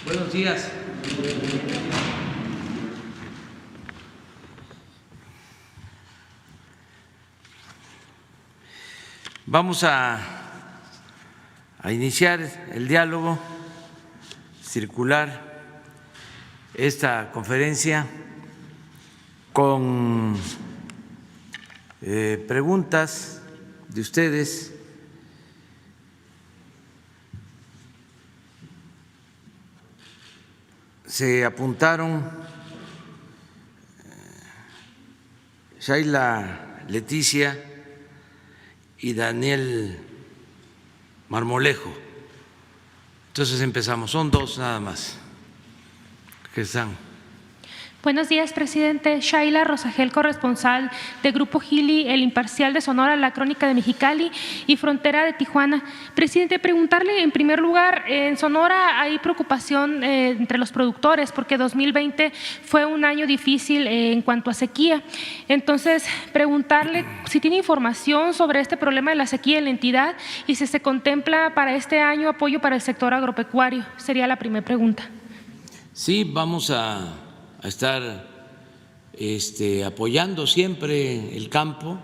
Buenos días. Vamos a iniciar el diálogo circular, esta conferencia, con preguntas de ustedes. Se apuntaron Shaila Leticia y Daniel Marmolejo. Entonces empezamos, son dos nada más que están. Buenos días, presidente. Shaila Rosagel, corresponsal de Grupo Gili, El Imparcial de Sonora, La Crónica de Mexicali y Frontera de Tijuana. Presidente, preguntarle en primer lugar, en Sonora hay preocupación entre los productores porque 2020 fue un año difícil en cuanto a sequía. Entonces, preguntarle si tiene información sobre este problema de la sequía en la entidad y si se contempla para este año apoyo para el sector agropecuario. Sería la primera pregunta. Sí, vamos a estar apoyando siempre el campo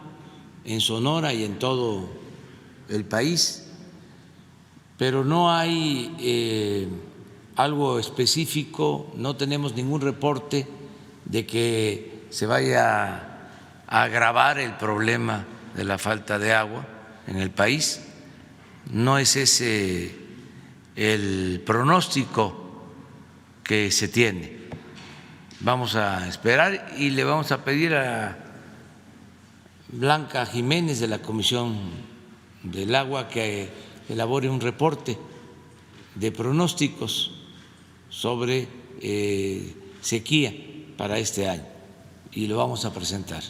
en Sonora y en todo el país, pero no hay algo específico, no tenemos ningún reporte de que se vaya a agravar el problema de la falta de agua en el país. No es ese el pronóstico que se tiene. Vamos a esperar y le vamos a pedir a Blanca Jiménez de la Comisión del Agua que elabore un reporte de pronósticos sobre sequía para este año y lo vamos a presentar.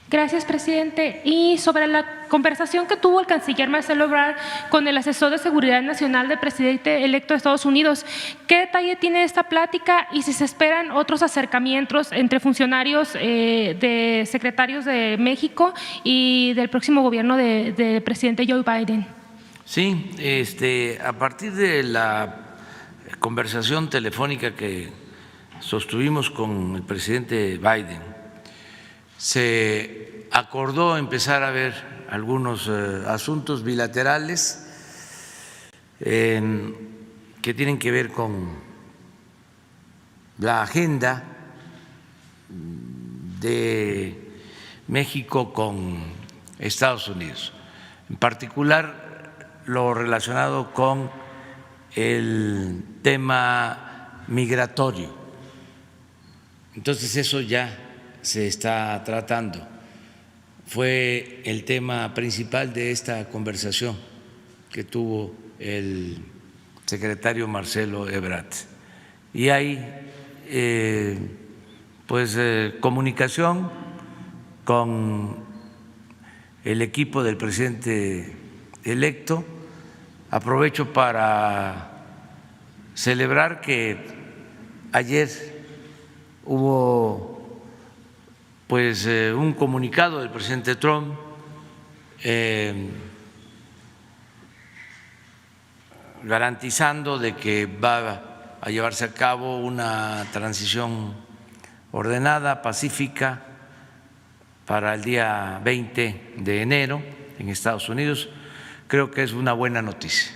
Gracias, presidente. Y sobre la conversación que tuvo el canciller Marcelo Ebrard con el asesor de Seguridad Nacional del presidente electo de Estados Unidos, ¿qué detalle tiene esta plática y si se esperan otros acercamientos entre funcionarios de secretarios de México y del próximo gobierno del presidente Joe Biden? Sí, a partir de la conversación telefónica que sostuvimos con el presidente Biden, se acordó empezar a ver algunos asuntos bilaterales que tienen que ver con la agenda de México con Estados Unidos, en particular lo relacionado con el tema migratorio. Entonces eso ya se está tratando. Fue el tema principal de esta conversación que tuvo el secretario Marcelo Ebrard. Y hay comunicación con el equipo del presidente electo. Aprovecho para celebrar que ayer hubo un comunicado del presidente Trump garantizando de que va a llevarse a cabo una transición ordenada, pacífica, para el día 20 de enero en Estados Unidos. Creo que es una buena noticia.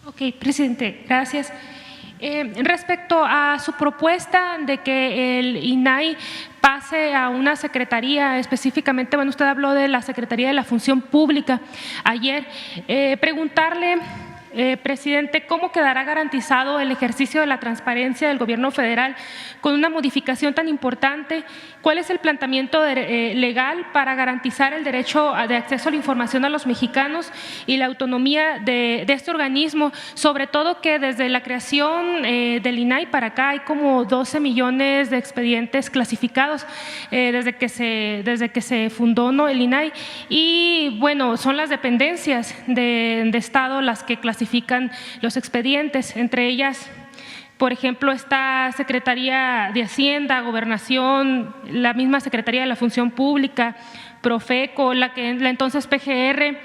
Ok, presidente, gracias. Respecto a su propuesta de que el INAI pase a una secretaría, específicamente, bueno, usted habló de la Secretaría de la Función Pública ayer, preguntarle, presidente, ¿cómo quedará garantizado el ejercicio de la transparencia del gobierno federal con una modificación tan importante? ¿Cuál es el planteamiento legal para garantizar el derecho de acceso a la información a los mexicanos y la autonomía de este organismo? Sobre todo que desde la creación del INAI para acá hay como 12 millones de expedientes clasificados desde que se fundó, ¿no?, el INAI. Y bueno, son las dependencias de Estado las que clasifican los expedientes, entre ellas, por ejemplo, esta Secretaría de Hacienda, Gobernación, la misma Secretaría de la Función Pública, Profeco, la entonces PGR,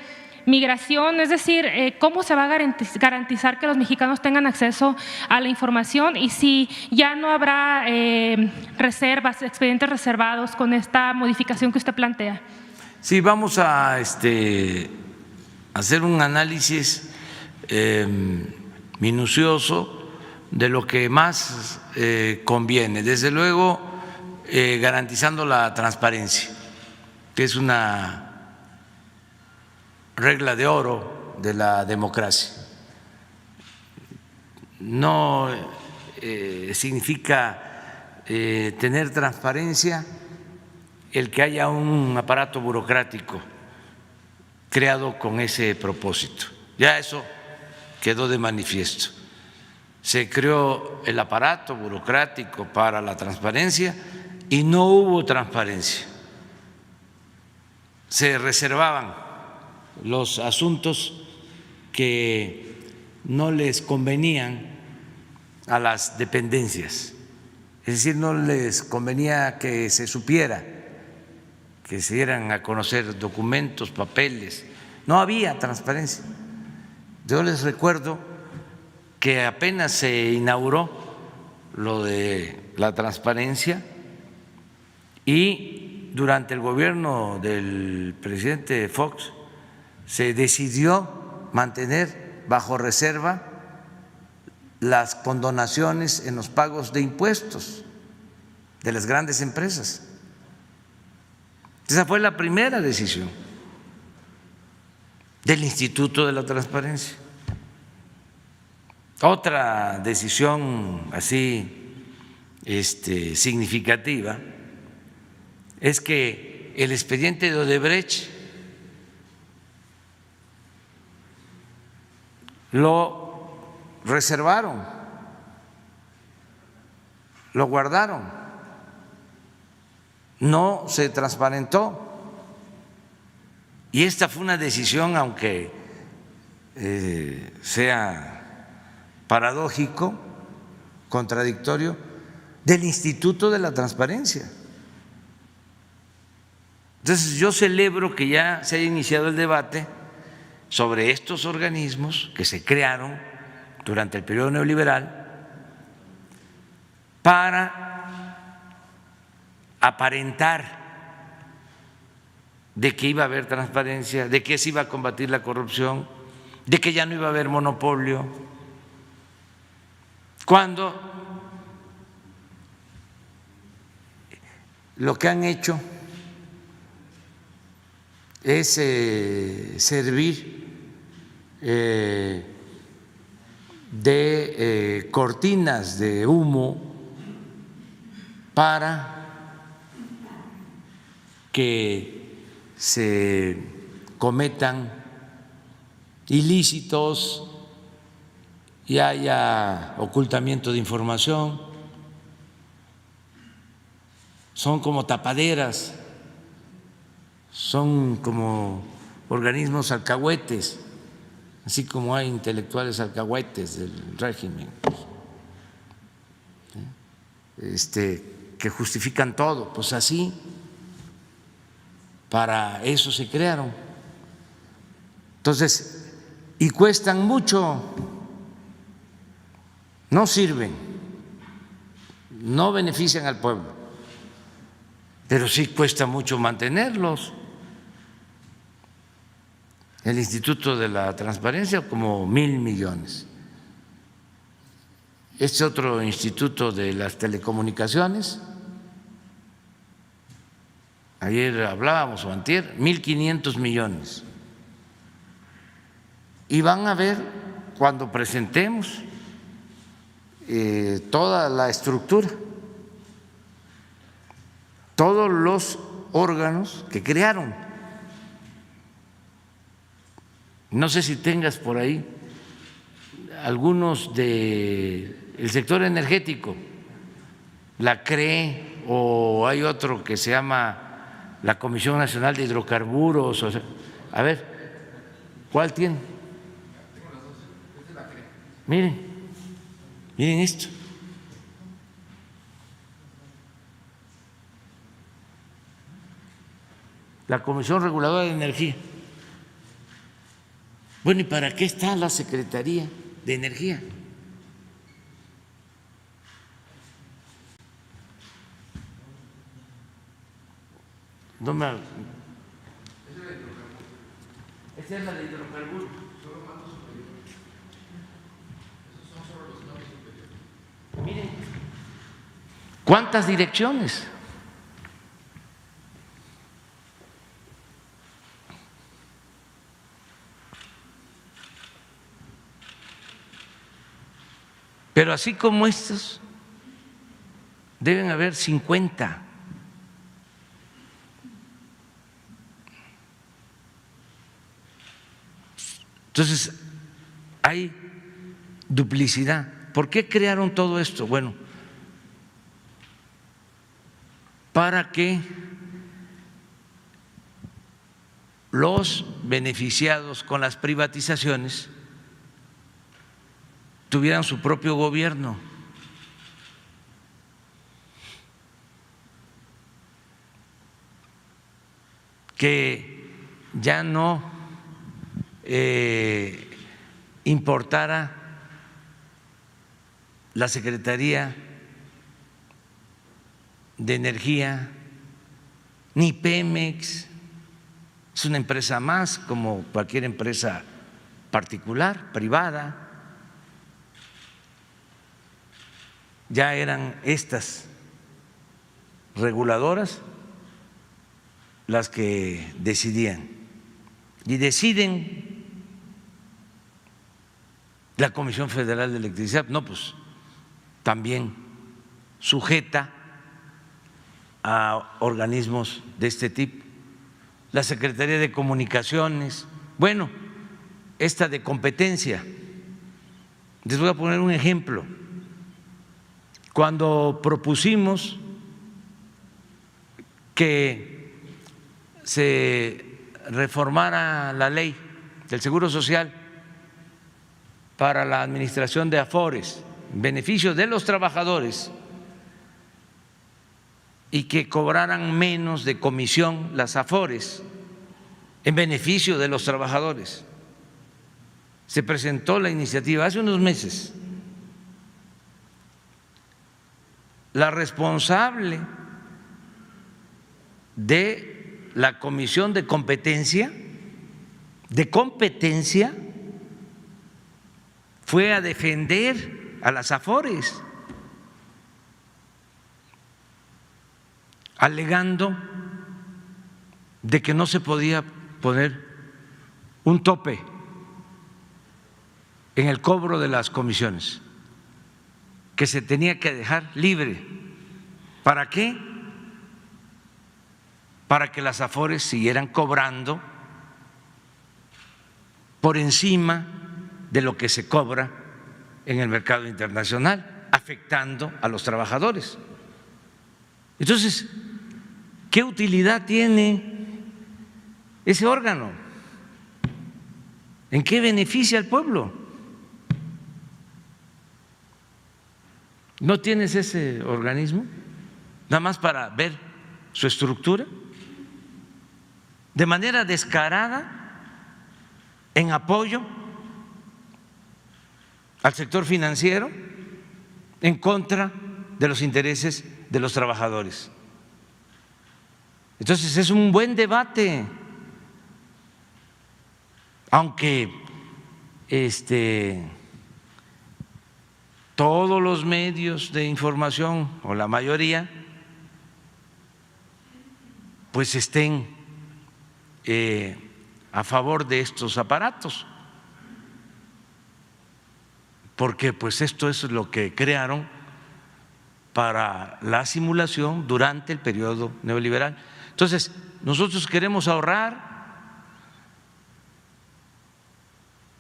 migración, es decir, cómo se va a garantizar que los mexicanos tengan acceso a la información y si ya no habrá reservas, expedientes reservados con esta modificación que usted plantea. Sí, vamos a hacer un análisis minucioso de lo que más conviene, desde luego garantizando la transparencia, que es una regla de oro de la democracia. No significa tener transparencia el que haya un aparato burocrático creado con ese propósito. Ya eso quedó de manifiesto. Se creó el aparato burocrático para la transparencia y no hubo transparencia. Se reservaban los asuntos que no les convenían a las dependencias, es decir, no les convenía que se supiera, que se dieran a conocer documentos, papeles, no había transparencia. Yo les recuerdo que apenas se inauguró lo de la transparencia y durante el gobierno del presidente Fox se decidió mantener bajo reserva las condonaciones en los pagos de impuestos de las grandes empresas. Esa fue la primera decisión del Instituto de la Transparencia. Otra decisión así significativa es que el expediente de Odebrecht lo reservaron, lo guardaron, no se transparentó. Y esta fue una decisión, aunque sea paradójico, contradictorio, del Instituto de la Transparencia. Entonces yo celebro que ya se haya iniciado el debate sobre estos organismos que se crearon durante el periodo neoliberal para aparentar de que iba a haber transparencia, de que se iba a combatir la corrupción, de que ya no iba a haber monopolio, cuando lo que han hecho es servir de cortinas de humo para que se cometan ilícitos y haya ocultamiento de información. Son como tapaderas, son como organismos alcahuetes, así como hay intelectuales alcahuetes del régimen, que justifican todo, pues así, para eso se crearon. Entonces, y cuestan mucho, no sirven, no benefician al pueblo, pero sí cuesta mucho mantenerlos. El Instituto de la Transparencia, como 1,000 millones. Este otro instituto de las telecomunicaciones, ayer hablábamos o antier, 1,500 millones. Y van a ver cuando presentemos toda la estructura, todos los órganos que crearon. No sé si tengas por ahí algunos del sector energético, la CRE, o hay otro que se llama la Comisión Nacional de Hidrocarburos. O sea, a ver, ¿cuál tiene? Miren, miren esto. La Comisión Reguladora de Energía. Bueno, ¿y para qué está la Secretaría de Energía? No me... Esa es la de hidrocarburos. Miren, ¿cuántas direcciones? Pero así como estos, deben haber 50. Entonces, hay duplicidad. ¿Por qué crearon todo esto? Bueno, para que los beneficiados con las privatizaciones tuvieran su propio gobierno. Que ya no importara la Secretaría de Energía, ni Pemex, es una empresa más como cualquier empresa particular, privada. Ya eran estas reguladoras las que decidían, y deciden la Comisión Federal de Electricidad, no, pues también sujeta a organismos de este tipo, la Secretaría de Comunicaciones, bueno, esta de competencia. Les voy a poner un ejemplo. Cuando propusimos que se reformara la ley del Seguro Social para la administración de afores, en beneficio de los trabajadores, y que cobraran menos de comisión las afores en beneficio de los trabajadores. Se presentó la iniciativa hace unos meses. La responsable de la Comisión de Competencia, fue a defender a las afores, alegando de que no se podía poner un tope en el cobro de las comisiones, que se tenía que dejar libre. ¿Para qué? Para que las afores siguieran cobrando por encima de lo que se cobra en el mercado internacional, afectando a los trabajadores. Entonces, ¿qué utilidad tiene ese órgano? ¿En qué beneficia al pueblo? ¿No tienes ese organismo? Nada más para ver su estructura, de manera descarada, en apoyo al sector financiero, en contra de los intereses de los trabajadores. Entonces es un buen debate, aunque todos los medios de información, o la mayoría, pues estén a favor de estos aparatos, porque pues esto es lo que crearon para la simulación durante el periodo neoliberal. Entonces, nosotros queremos ahorrar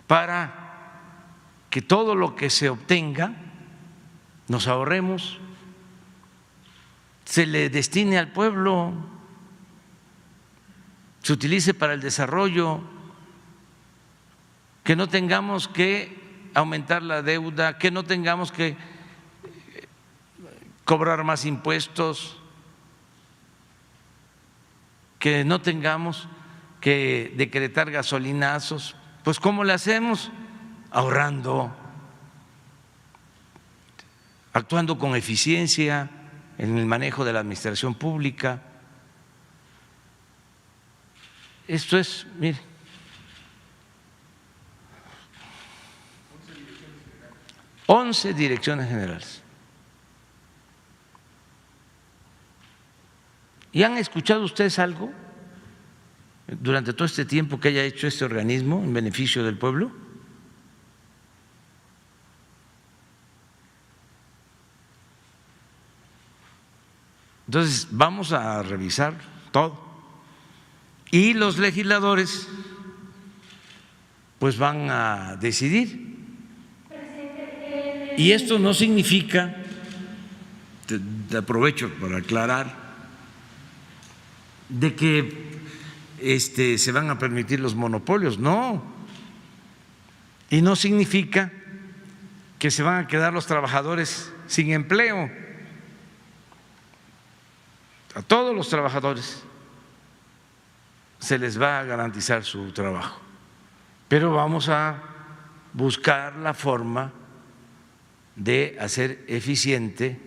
para que todo lo que se obtenga, nos ahorremos, se le destine al pueblo, se utilice para el desarrollo, que no tengamos que aumentar la deuda, que no tengamos que cobrar más impuestos, que no tengamos que decretar gasolinazos, Pues ¿cómo le hacemos? Ahorrando, actuando con eficiencia en el manejo de la administración pública. Esto es, mire, 11 direcciones generales. ¿Y han escuchado ustedes algo durante todo este tiempo que haya hecho este organismo en beneficio del pueblo? Entonces, vamos a revisar todo. Y los legisladores pues van a decidir. Y esto no significa, te aprovecho para aclarar, de que se van a permitir los monopolios, no. Y no significa que se van a quedar los trabajadores sin empleo. A todos los trabajadores se les va a garantizar su trabajo, pero vamos a buscar la forma de hacer eficiente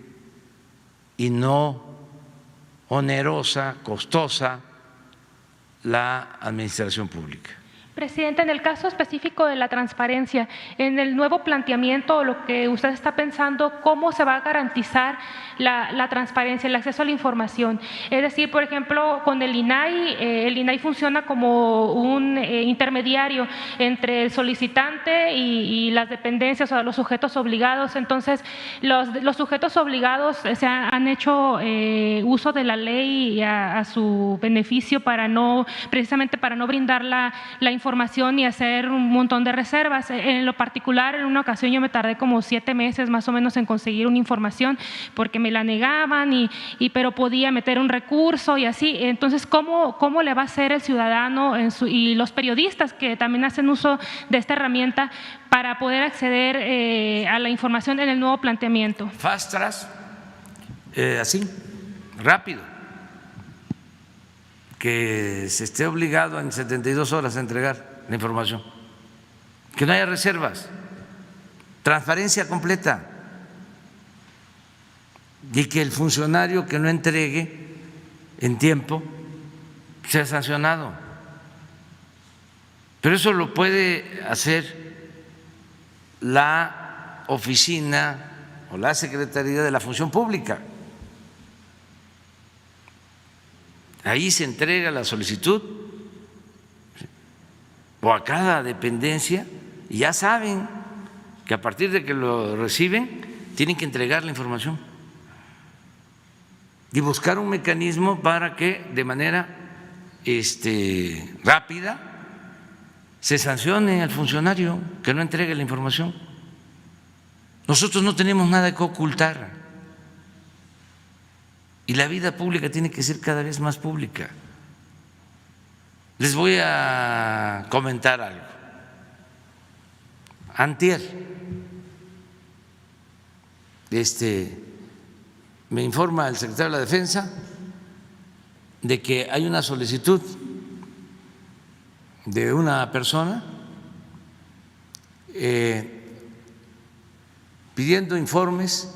y no onerosa, costosa la administración pública. Presidente, en el caso específico de la transparencia, en el nuevo planteamiento o lo que usted está pensando, ¿cómo se va a garantizar la transparencia, el acceso a la información? Es decir, por ejemplo, con el INAI funciona como un intermediario entre el solicitante y las dependencias o los sujetos obligados. Entonces, los sujetos obligados se han hecho uso de la ley a su beneficio precisamente para no brindar la información y hacer un montón de reservas. En lo particular, en una ocasión yo me tardé como 7 meses más o menos en conseguir una información porque me la negaban pero podía meter un recurso y así. Entonces, ¿cómo le va a hacer el ciudadano y los periodistas que también hacen uso de esta herramienta para poder acceder a la información en el nuevo planteamiento? Fast track, así, rápido. Que se esté obligado en 72 horas a entregar la información, que no haya reservas, transparencia completa, y que el funcionario que no entregue en tiempo sea sancionado. Pero eso lo puede hacer la oficina o la Secretaría de la Función Pública. Ahí se entrega la solicitud o a cada dependencia y ya saben que a partir de que lo reciben tienen que entregar la información y buscar un mecanismo para que de manera rápida se sancione al funcionario que no entregue la información. Nosotros no tenemos nada que ocultar. Y la vida pública tiene que ser cada vez más pública. Les voy a comentar algo. Antier, me informa el secretario de la Defensa de que hay una solicitud de una persona pidiendo informes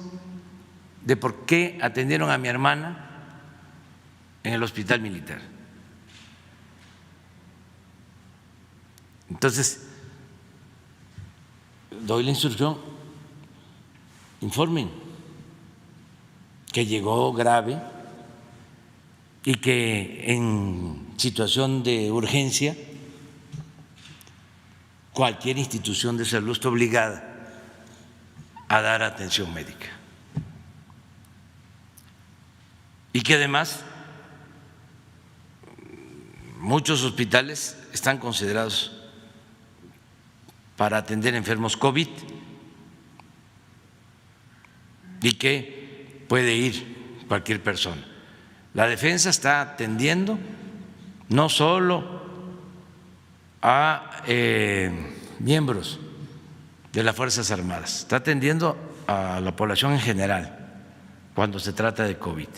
de por qué atendieron a mi hermana en el hospital militar. Entonces, doy la instrucción, informen que llegó grave y que en situación de urgencia cualquier institución de salud está obligada a dar atención médica. Y que además muchos hospitales están considerados para atender enfermos COVID y que puede ir cualquier persona. La Defensa está atendiendo no solo a miembros de las Fuerzas Armadas, está atendiendo a la población en general cuando se trata de COVID.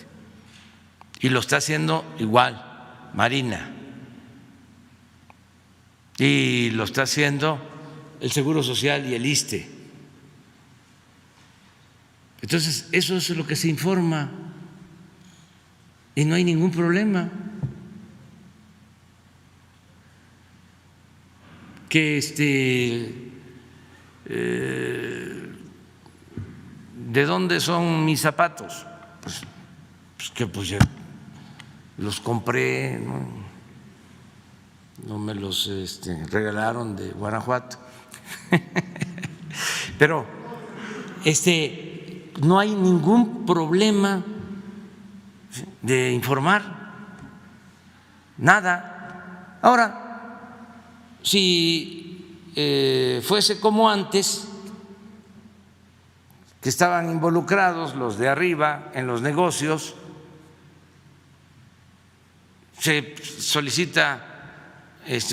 Y lo está haciendo igual Marina, y lo está haciendo el Seguro Social y el ISSSTE. Entonces, eso es lo que se informa y no hay ningún problema. Que ¿de dónde son mis zapatos? Pues que pues ya los compré, no me los regalaron de Guanajuato. Pero no hay ningún problema de informar, nada. Ahora, si fuese como antes, que estaban involucrados los de arriba en los negocios, se solicita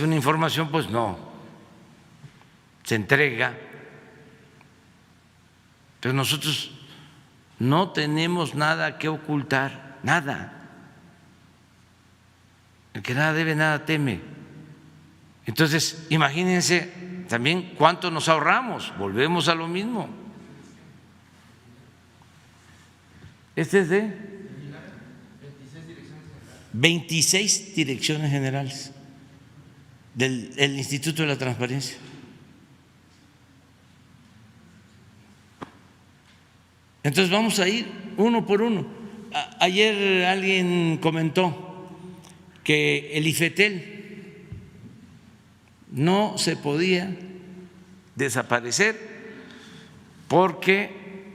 una información, pues no, se entrega. Pero nosotros no tenemos nada que ocultar, nada. El que nada debe, nada teme. Entonces, imagínense también cuánto nos ahorramos, volvemos a lo mismo. Este es de 26 direcciones generales del Instituto de la Transparencia. Entonces vamos a ir uno por uno. Ayer alguien comentó que el IFETEL no se podía desaparecer porque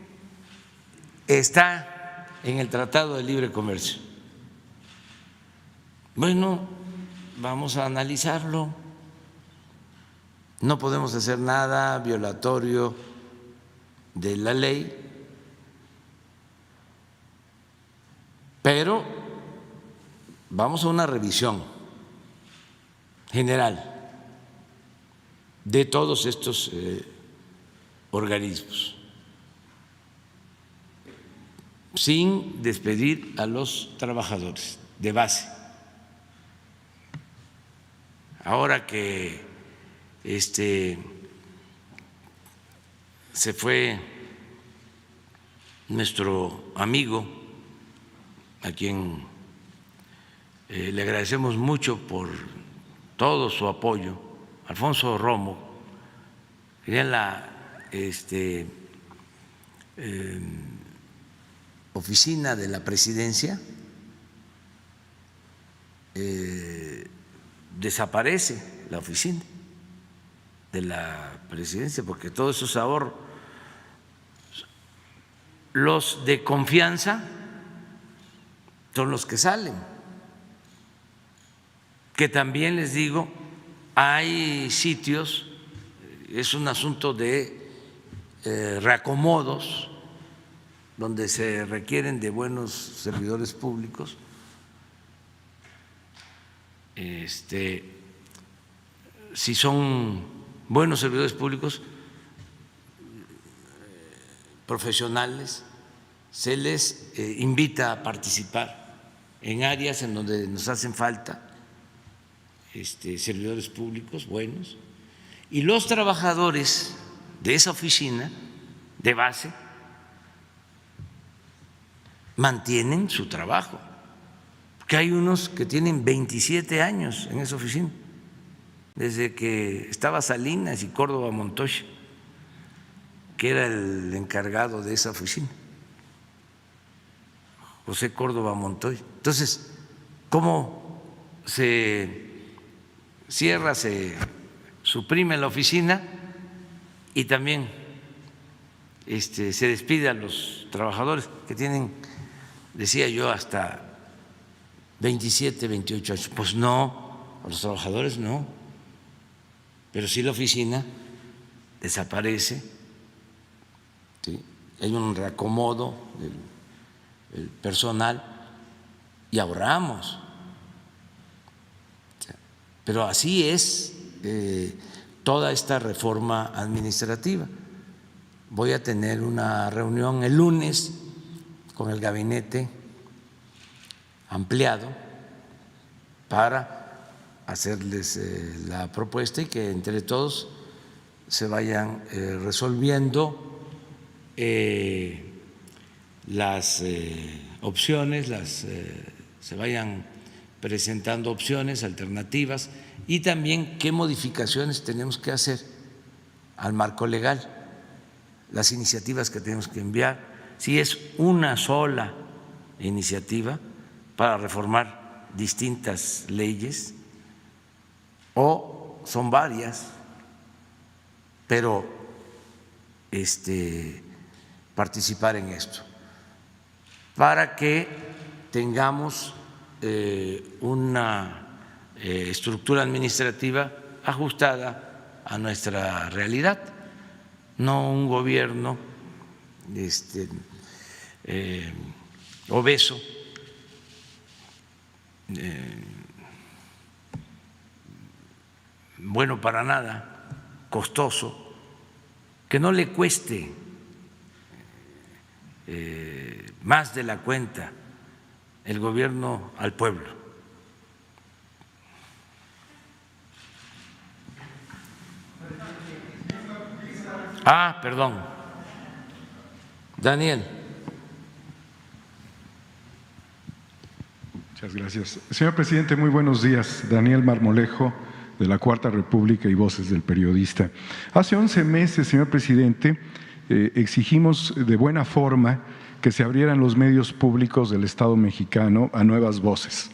está en el Tratado de Libre Comercio. Bueno, vamos a analizarlo. No podemos hacer nada violatorio de la ley, pero vamos a una revisión general de todos estos organismos, sin despedir a los trabajadores de base. Ahora que se fue nuestro amigo, a quien le agradecemos mucho por todo su apoyo, Alfonso Romo, que en la oficina de la presidencia desaparece la oficina de la presidencia porque todos esos ahorros, los de confianza son los que salen, que también les digo, hay sitios, es un asunto de reacomodos donde se requieren de buenos servidores públicos, si son buenos servidores públicos profesionales, se les invita a participar en áreas en donde nos hacen falta servidores públicos buenos, y los trabajadores de esa oficina de base mantienen su trabajo, porque hay unos que tienen 27 años en esa oficina, desde que estaba Salinas y Córdoba Montoya, que era el encargado de esa oficina, José Córdoba Montoya. Entonces, ¿cómo se cierra, se suprime la oficina y también se despide a los trabajadores que tienen, decía yo, hasta 27, 28 años? Pues no, a los trabajadores no, pero sí la oficina desaparece, ¿sí? Hay un reacomodo del personal y ahorramos. Pero así es toda esta reforma administrativa. Voy a tener una reunión el lunes con el gabinete ampliado para hacerles la propuesta y que entre todos se vayan resolviendo las opciones, se vayan presentando opciones, alternativas y también qué modificaciones tenemos que hacer al marco legal, las iniciativas que tenemos que enviar, si es una sola iniciativa para reformar distintas leyes o son varias, pero participar en esto para que tengamos una estructura administrativa ajustada a nuestra realidad, no un gobierno obeso, bueno para nada, costoso, que no le cueste más de la cuenta el gobierno al pueblo. Perdón. Daniel. Muchas gracias. Señor presidente, muy buenos días. Daniel Marmolejo, de la Cuarta República y Voces del Periodista. Hace 11 meses, señor presidente, exigimos de buena forma que se abrieran los medios públicos del Estado mexicano a nuevas voces.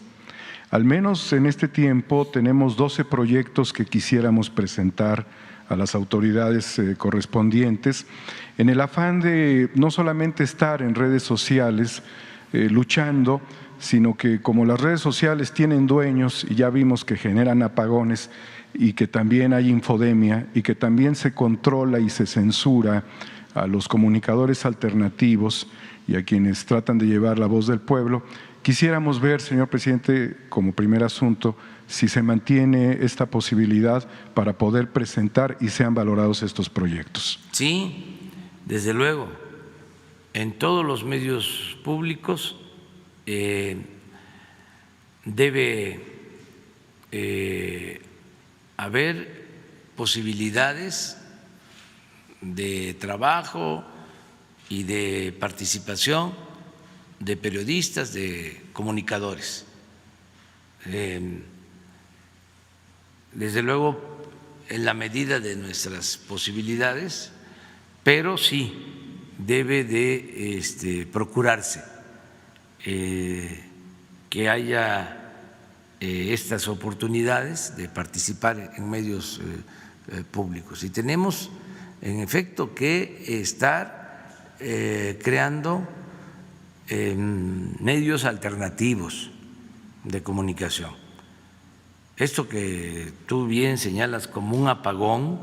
Al menos en este tiempo tenemos 12 proyectos que quisiéramos presentar a las autoridades correspondientes en el afán de no solamente estar en redes sociales luchando, sino que como las redes sociales tienen dueños y ya vimos que generan apagones y que también hay infodemia y que también se controla y se censura a los comunicadores alternativos y a quienes tratan de llevar la voz del pueblo, quisiéramos ver, señor presidente, como primer asunto, si se mantiene esta posibilidad para poder presentar y sean valorados estos proyectos. Sí, desde luego, en todos los medios públicos debe haber posibilidades de trabajo y de participación de periodistas, de comunicadores. Desde luego, en la medida de nuestras posibilidades, pero sí debe de procurarse que haya estas oportunidades de participar en medios públicos. Y tenemos, en efecto, que estar creando medios alternativos de comunicación. Esto que tú bien señalas como un apagón,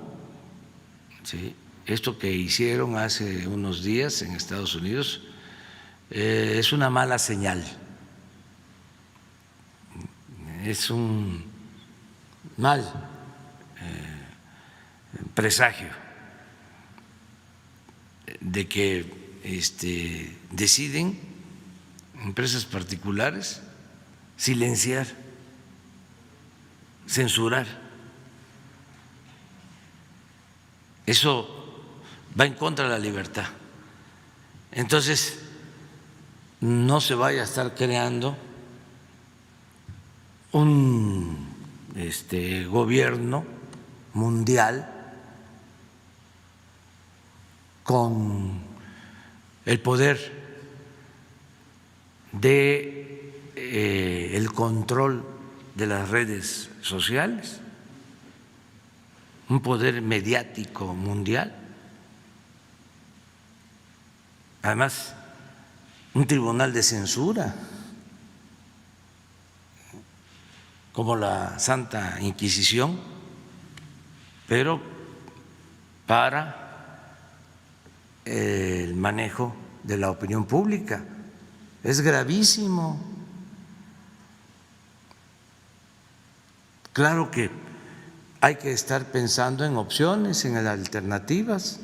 ¿sí? Esto que hicieron hace unos días en Estados Unidos es una mala señal, es un mal presagio de que deciden empresas particulares silenciar, censurar. Eso va en contra de la libertad. Entonces, no se vaya a estar creando un gobierno mundial con el poder de el control de las redes sociales, un poder mediático mundial, además un tribunal de censura como la Santa Inquisición, pero para el manejo de la opinión pública. Es gravísimo. Claro que hay que estar pensando en opciones, en alternativas,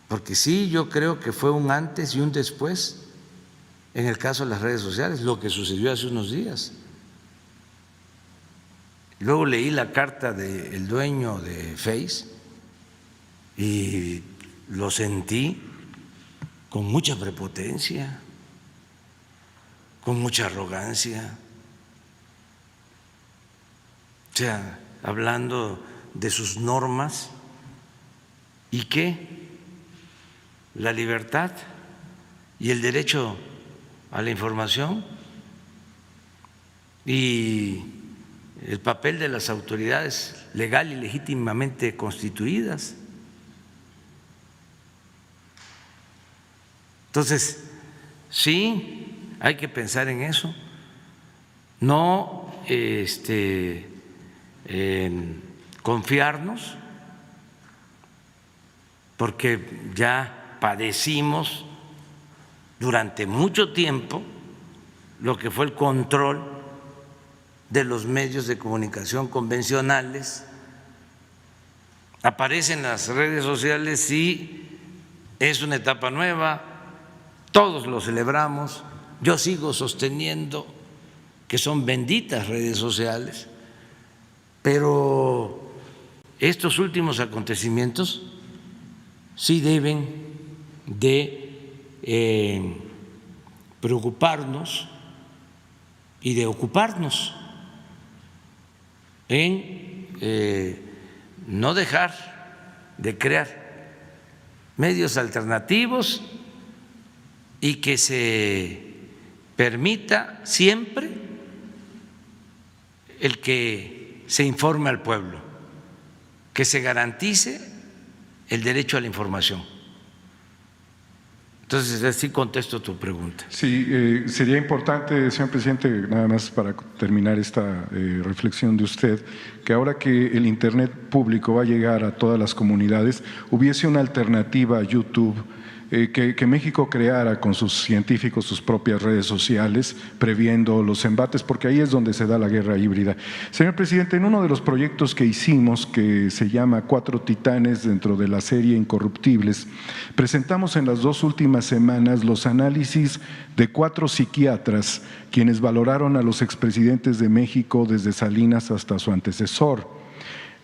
porque sí, yo creo que fue un antes y un después en el caso de las redes sociales, lo que sucedió hace unos días. Luego leí la carta del dueño de Face y lo sentí con mucha prepotencia, con mucha arrogancia, o sea, hablando de sus normas y que la libertad y el derecho a la información y el papel de las autoridades legal y legítimamente constituidas. Entonces, sí, hay que pensar en eso, no confiarnos, porque ya padecimos durante mucho tiempo lo que fue el control de los medios de comunicación convencionales. Aparecen las redes sociales y es una etapa nueva, todos lo celebramos. Yo sigo sosteniendo que son benditas redes sociales, pero estos últimos acontecimientos sí deben de preocuparnos y de ocuparnos en no dejar de crear medios alternativos y que se permita siempre el que se informe al pueblo, que se garantice el derecho a la información. Entonces, así contesto tu pregunta. Sí, sería importante, señor presidente, nada más para terminar esta reflexión de usted, que ahora que el Internet público va a llegar a todas las comunidades, hubiese una alternativa a YouTube, que México creara con sus científicos sus propias redes sociales, previendo los embates, porque ahí es donde se da la guerra híbrida. Señor presidente, en uno de los proyectos que hicimos, que se llama Cuatro Titanes dentro de la serie Incorruptibles, presentamos en las 2 últimas semanas los análisis de 4 psiquiatras quienes valoraron a los expresidentes de México desde Salinas hasta su antecesor.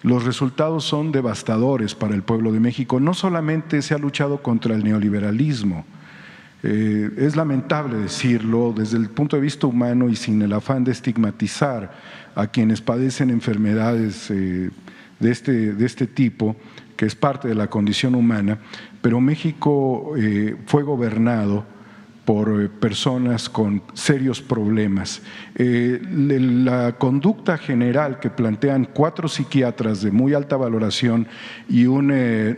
Los resultados son devastadores para el pueblo de México. No solamente se ha luchado contra el neoliberalismo, es lamentable decirlo desde el punto de vista humano y sin el afán de estigmatizar a quienes padecen enfermedades de este tipo, que es parte de la condición humana, pero México fue gobernado por personas con serios problemas. La conducta general que plantean 4 psiquiatras de muy alta valoración y un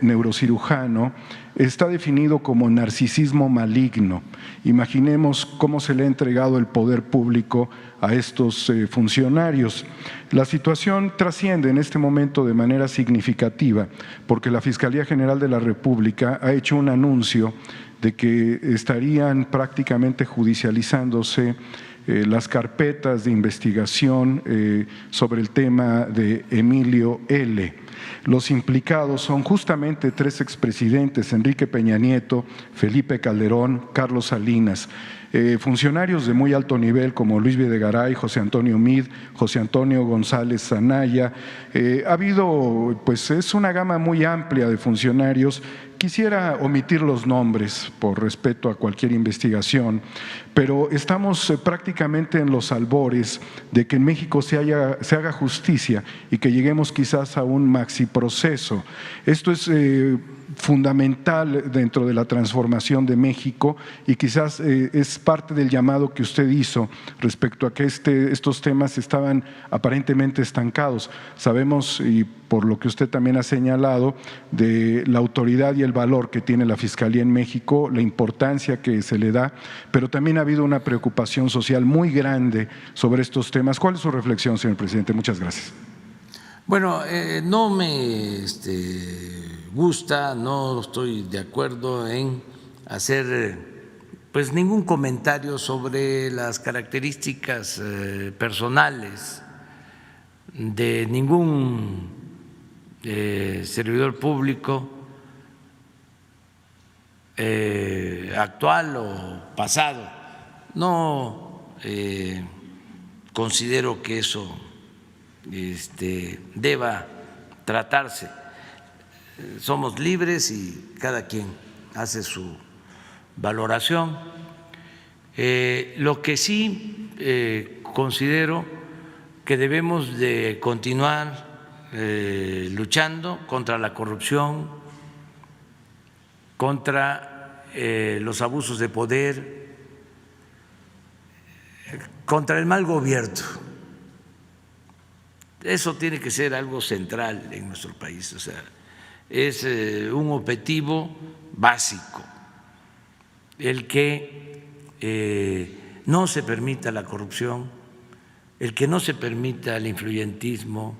neurocirujano está definido como narcisismo maligno. Imaginemos cómo se le ha entregado el poder público a estos funcionarios. La situación trasciende en este momento de manera significativa porque la Fiscalía General de la República ha hecho un anuncio de que estarían prácticamente judicializándose las carpetas de investigación sobre el tema de Emilio L. Los implicados son justamente 3 expresidentes, Enrique Peña Nieto, Felipe Calderón, Carlos Salinas. Funcionarios de muy alto nivel como Luis Videgaray, José Antonio Meade, José Antonio González Zanaya. Ha habido, pues es una gama muy amplia de funcionarios. Quisiera omitir los nombres por respeto a cualquier investigación, pero estamos prácticamente en los albores de que en México se haga justicia y que lleguemos quizás a un maxi proceso. Esto es fundamental dentro de la transformación de México y quizás es parte del llamado que usted hizo respecto a que estos temas estaban aparentemente estancados. Sabemos, y por lo que usted también ha señalado, de la autoridad y el valor que tiene la Fiscalía en México, la importancia que se le da, pero también ha habido una preocupación social muy grande sobre estos temas. ¿Cuál es su reflexión, señor presidente? Muchas gracias. Bueno, no me gusta, no estoy de acuerdo en hacer pues ningún comentario sobre las características personales de ningún servidor público actual o pasado. No considero que eso deba tratarse. Somos libres y cada quien hace su valoración. Lo que sí considero que debemos de continuar luchando contra la corrupción, contra los abusos de poder, contra el mal gobierno. Eso tiene que ser algo central en nuestro país, o sea, es un objetivo básico el que no se permita la corrupción, el que no se permita el influyentismo,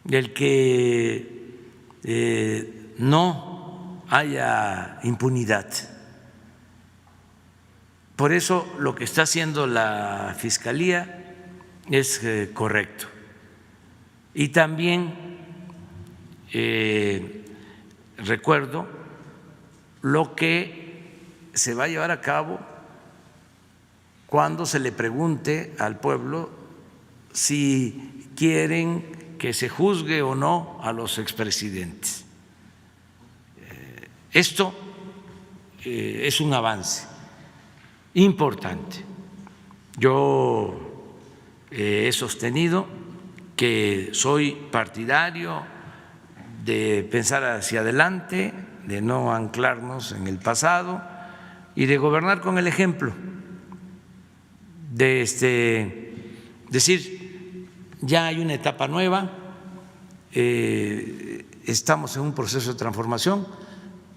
el que no haya impunidad. Por eso lo que está haciendo la Fiscalía es correcto. Y también recuerdo lo que se va a llevar a cabo cuando se le pregunte al pueblo si quieren que se juzgue o no a los expresidentes. Esto es un avance importante. Yo he sostenido que soy partidario de pensar hacia adelante, de no anclarnos en el pasado y de gobernar con el ejemplo, de decir, ya hay una etapa nueva, estamos en un proceso de transformación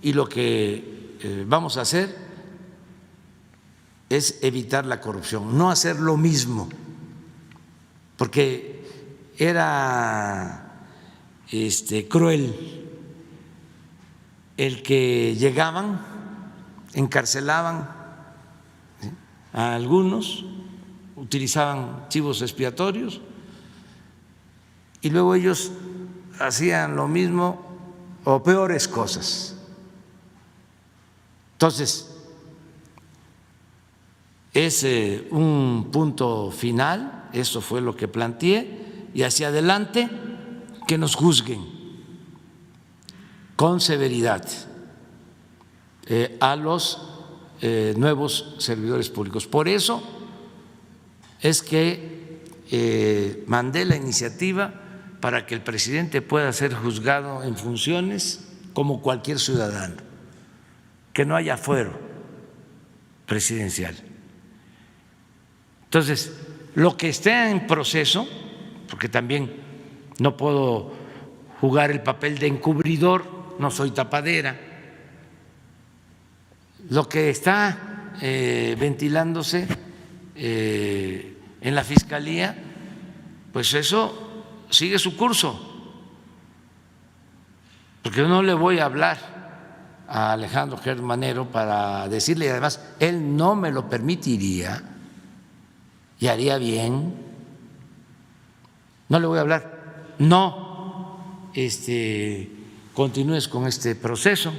y lo que vamos a hacer es evitar la corrupción, no hacer lo mismo, porque era cruel el que llegaban, encarcelaban a algunos, utilizaban chivos expiatorios y luego ellos hacían lo mismo o peores cosas. Entonces, es un punto final, eso fue lo que planteé, y hacia adelante que nos juzguen con severidad a los nuevos servidores públicos. Por eso es que mandé la iniciativa para que el presidente pueda ser juzgado en funciones como cualquier ciudadano, que no haya fuero presidencial. Entonces, lo que esté en proceso, porque también no puedo jugar el papel de encubridor, no soy tapadera, lo que está ventilándose en la Fiscalía, pues eso sigue su curso, porque yo no le voy a hablar a Alejandro Germanero para decirle, y además él no me lo permitiría y haría bien. No le voy a hablar, no continúes con este proceso.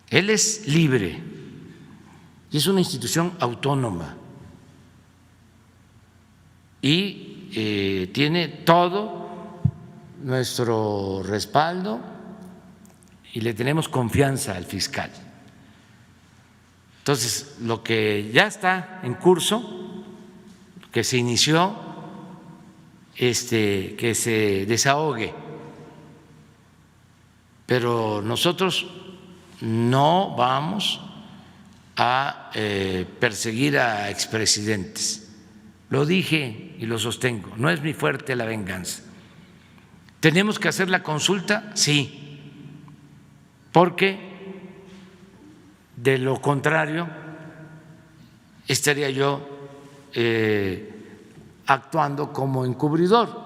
Él es libre y es una institución autónoma y tiene todo nuestro respaldo y le tenemos confianza al fiscal. Entonces, lo que ya está en curso, que se inició, que se desahogue, pero nosotros no vamos a perseguir a expresidentes. Lo dije y lo sostengo, no es mi fuerte la venganza. ¿Tenemos que hacer la consulta? Sí, porque de lo contrario estaría yo actuando como encubridor.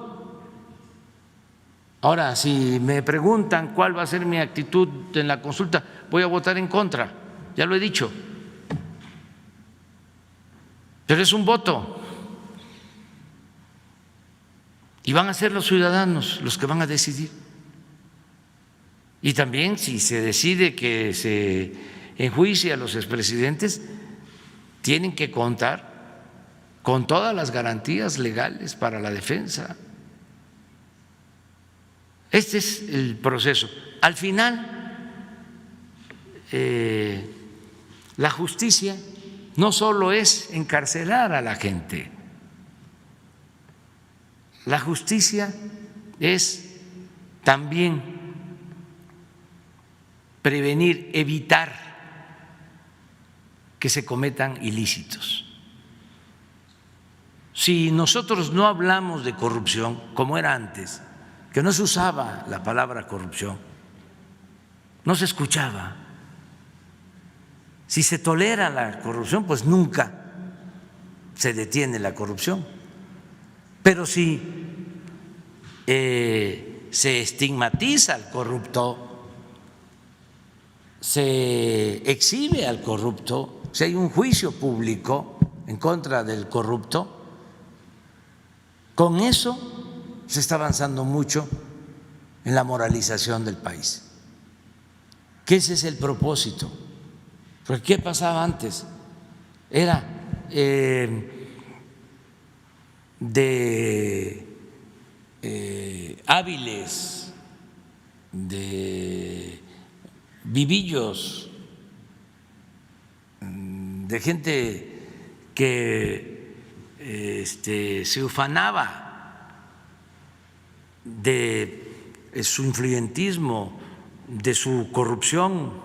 Ahora, si me preguntan cuál va a ser mi actitud en la consulta, voy a votar en contra, ya lo he dicho, pero es un voto y van a ser los ciudadanos los que van a decidir. Y también, si se decide que se enjuicie a los expresidentes, tienen que contar con todas las garantías legales para la defensa. Este es el proceso. Al final, la justicia no solo es encarcelar a la gente, la justicia es también prevenir, evitar que se cometan ilícitos. Si nosotros no hablamos de corrupción, como era antes, que no se usaba la palabra corrupción, no se escuchaba. Si se tolera la corrupción, pues nunca se detiene la corrupción. Pero si se estigmatiza al corrupto, se exhibe al corrupto, si hay un juicio público en contra del corrupto, con eso se está avanzando mucho en la moralización del país. Que ese es el propósito. Porque ¿qué pasaba antes? Era de hábiles, de vivillos, de gente que se ufanaba de su influyentismo, de su corrupción.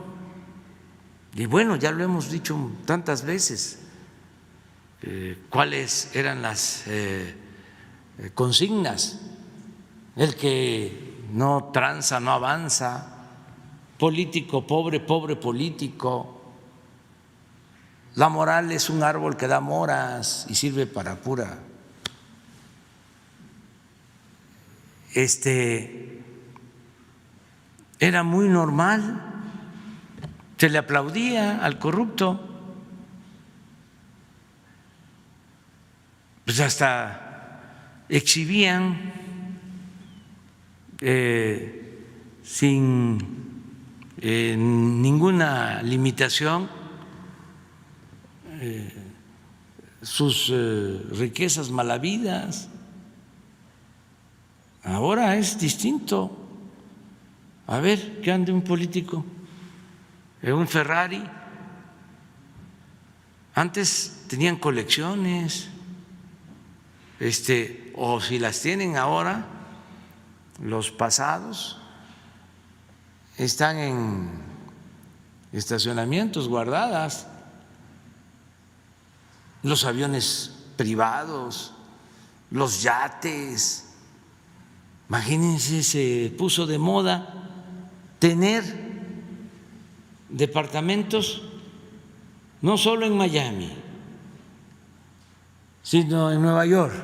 Y bueno, ya lo hemos dicho tantas veces, cuáles eran las consignas: el que no tranza no avanza, político pobre, pobre político, la moral es un árbol que da moras y sirve para pura. Era muy normal, se le aplaudía al corrupto, pues hasta exhibían sin ninguna limitación sus riquezas mal habidas. Ahora es distinto. A ver, ¿qué ande un político en un Ferrari? Antes tenían colecciones, o si las tienen ahora, los pasados están en estacionamientos guardadas. Los aviones privados, los yates. Imagínense, se puso de moda tener departamentos no solo en Miami, sino en Nueva York.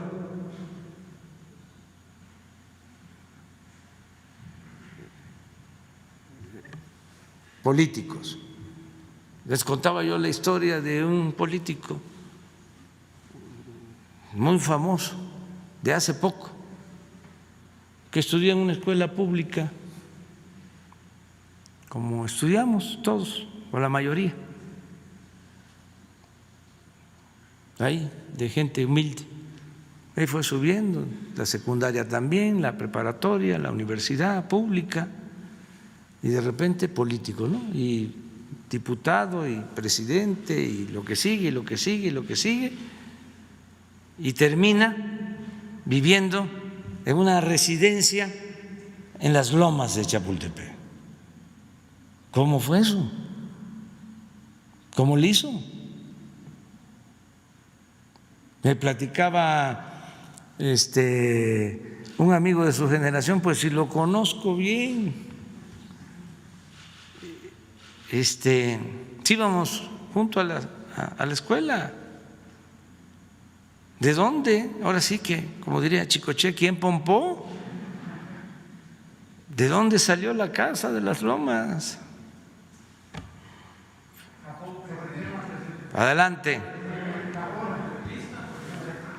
Políticos. Les contaba yo la historia de un político muy famoso de hace poco, que estudió en una escuela pública, como estudiamos todos, o la mayoría, ahí, de gente humilde. Ahí fue subiendo, la secundaria también, la preparatoria, la universidad pública, y de repente político, ¿no? Y diputado y presidente y lo que sigue, y lo que sigue, y lo que sigue, y termina viviendo en una residencia en las lomas de Chapultepec. ¿Cómo fue eso? ¿Cómo lo hizo? Me platicaba un amigo de su generación, pues si lo conozco bien, sí íbamos junto a la escuela. ¿De dónde? Ahora sí que, como diría Chicoche, ¿quién pompó? ¿De dónde salió la casa de las lomas? Adelante.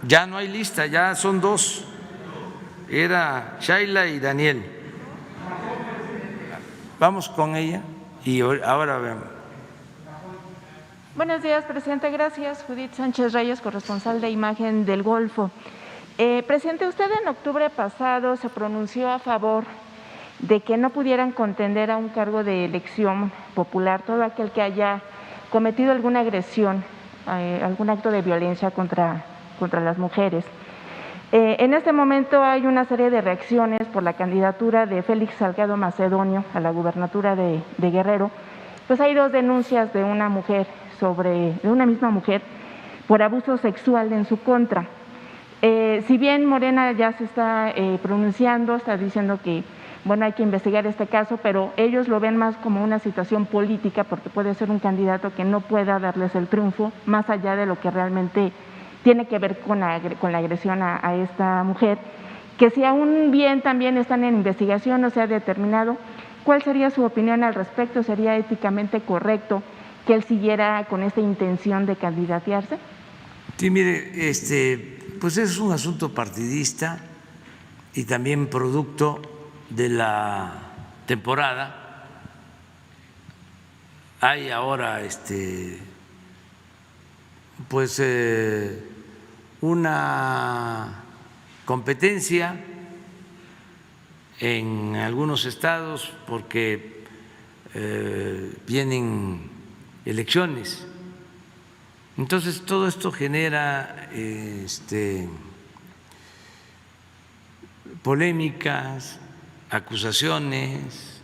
Ya no hay lista, ya son dos. Era Shaila y Daniel. Vamos con ella y ahora vemos. Buenos días, presidente. Gracias. Judith Sánchez Reyes, corresponsal de Imagen del Golfo. Presidente, usted en octubre pasado se pronunció a favor de que no pudieran contender a un cargo de elección popular todo aquel que haya cometido alguna agresión, algún acto de violencia contra las mujeres. En este momento hay una serie de reacciones por la candidatura de Félix Salgado Macedonio a la gubernatura de Guerrero. Pues hay 2 denuncias de una misma mujer por abuso sexual en su contra. Si bien Morena ya se está pronunciando, está diciendo que hay que investigar este caso, pero ellos lo ven más como una situación política porque puede ser un candidato que no pueda darles el triunfo más allá de lo que realmente tiene que ver con la agresión a esta mujer, que si aún bien también están en investigación, no se ha determinado. ¿Cuál sería su opinión al respecto? ¿Sería éticamente correcto que él siguiera con esta intención de candidatearse? Sí, mire, pues es un asunto partidista y también producto de la temporada. Hay ahora pues una competencia en algunos estados porque vienen elecciones. Entonces todo esto genera polémicas, acusaciones.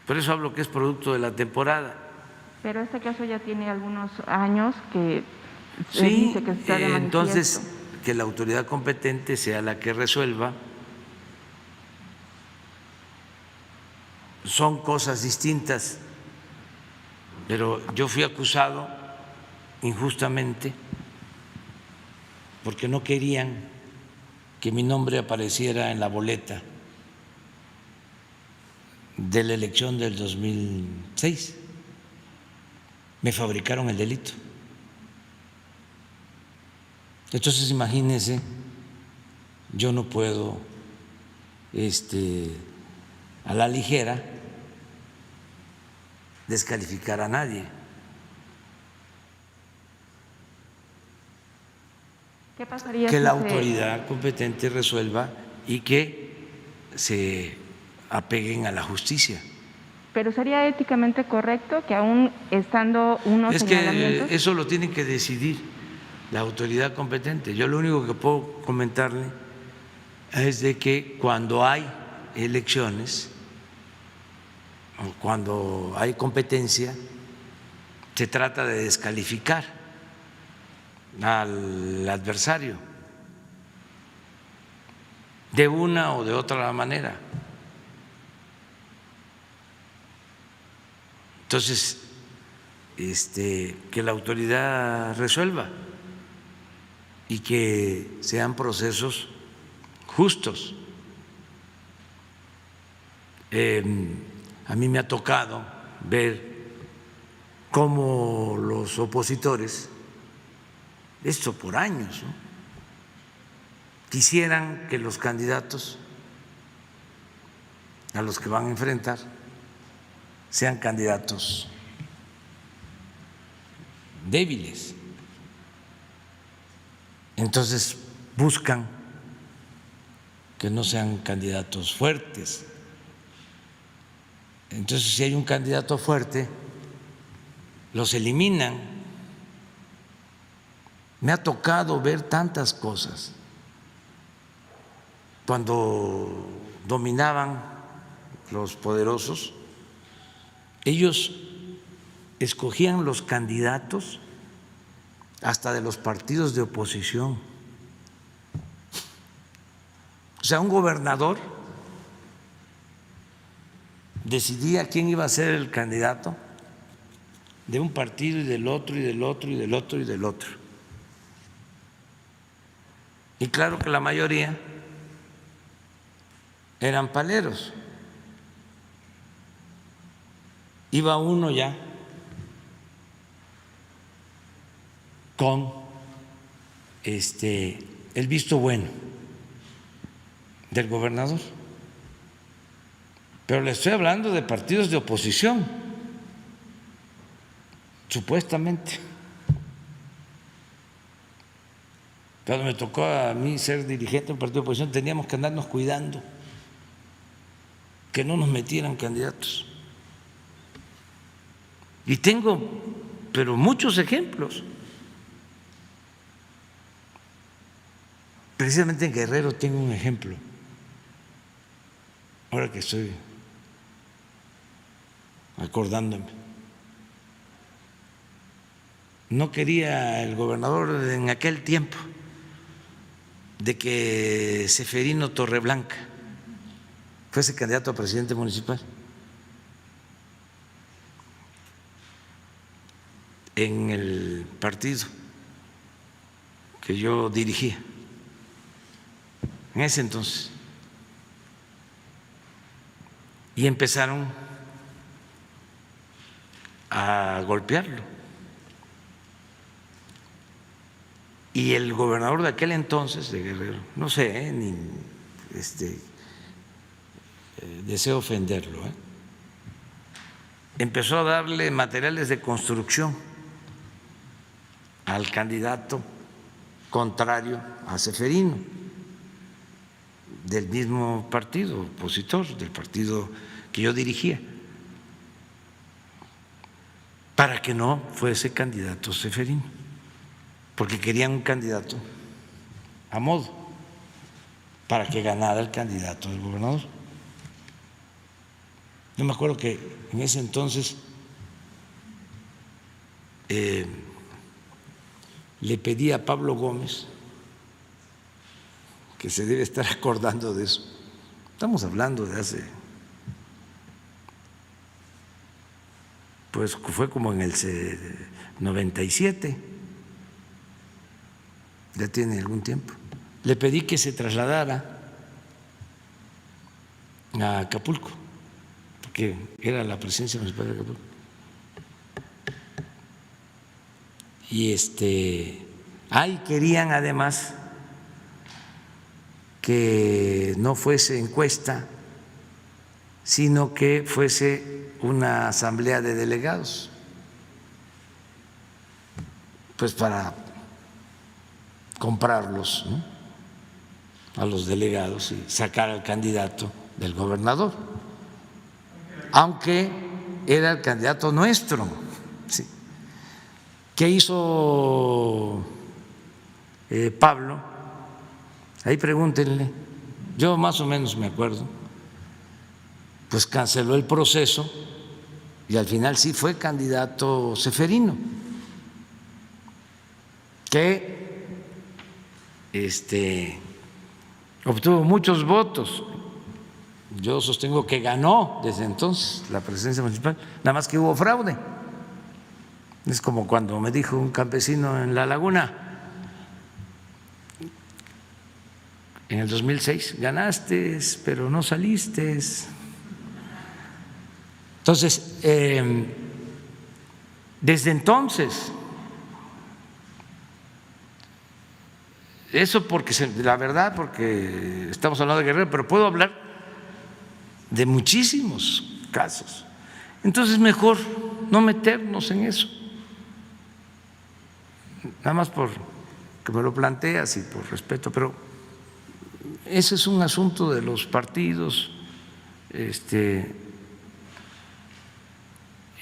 Por eso hablo que es producto de la temporada. Pero este caso ya tiene algunos años que se Sí, dice que está de manifiesto. entonces que la autoridad competente sea la que resuelva. Son cosas distintas, pero yo fui acusado injustamente porque no querían que mi nombre apareciera en la boleta de la elección del 2006. Me fabricaron el delito. Entonces, imagínense, yo no puedo a la ligera descalificar a nadie. ¿Qué pasaría que si la autoridad competente resuelva y que se apeguen a la justicia. Pero sería éticamente correcto que aún estando unos señalamientos… Es que eso lo tiene que decidir la autoridad competente. Yo lo único que puedo comentarle es de que cuando hay elecciones o cuando hay competencia se trata de descalificar al adversario de una o de otra manera. Entonces, que la autoridad resuelva y que sean procesos justos. A mí me ha tocado ver cómo los opositores, esto por años, ¿no?, quisieran que los candidatos a los que van a enfrentar sean candidatos débiles. Entonces buscan que no sean candidatos fuertes. Entonces, si hay un candidato fuerte, los eliminan. Me ha tocado ver tantas cosas. Cuando dominaban los poderosos, ellos escogían los candidatos hasta de los partidos de oposición. O sea, un gobernador decidía quién iba a ser el candidato de un partido y del otro y del otro y del otro y del otro. Y claro que la mayoría eran paleros. Iba uno ya con el visto bueno del gobernador. Pero le estoy hablando de partidos de oposición. supuestamente. Cuando me tocó a mí ser dirigente de un partido de oposición, teníamos que andarnos cuidando que no nos metieran candidatos. Y tengo, pero muchos ejemplos. Precisamente en Guerrero tengo un ejemplo. Ahora que estoy acordándome. No quería el gobernador en aquel tiempo de que Seferino Torreblanca fuese candidato a presidente municipal en el partido que yo dirigía en ese entonces. Y empezaron a golpearlo. Y el gobernador de aquel entonces, de Guerrero, no sé, ni deseo ofenderlo, empezó a darle materiales de construcción al candidato contrario a Seferino, del mismo partido opositor, del partido que yo dirigía, para que no fuese candidato Seferino, porque querían un candidato a modo, para que ganara el candidato del gobernador. Yo me acuerdo que en ese entonces le pedí a Pablo Gómez, que se debe estar acordando de eso, estamos hablando de hace, pues fue como en el 97, ya tiene algún tiempo. Le pedí que se trasladara a Acapulco, porque era la presidencia municipal de Acapulco. Y ahí querían además que no fuese encuesta, sino que fuese una asamblea de delegados, pues para comprarlos, ¿no?, a los delegados y sacar al candidato del gobernador, aunque era el candidato nuestro. ¿Sí? ¿Qué hizo Pablo? Ahí pregúntenle, yo más o menos me acuerdo. Pues canceló el proceso y al final sí fue candidato Seferino, que obtuvo muchos votos. Yo sostengo que ganó desde entonces la presidencia municipal, nada más que hubo fraude. Es como cuando me dijo un campesino en La Laguna, en el 2006, ganaste, pero no saliste. Entonces, desde entonces, eso porque la verdad, porque estamos hablando de Guerrero, pero puedo hablar de muchísimos casos. Entonces, mejor no meternos en eso. Nada más por que me lo planteas y por respeto, pero ese es un asunto de los partidos,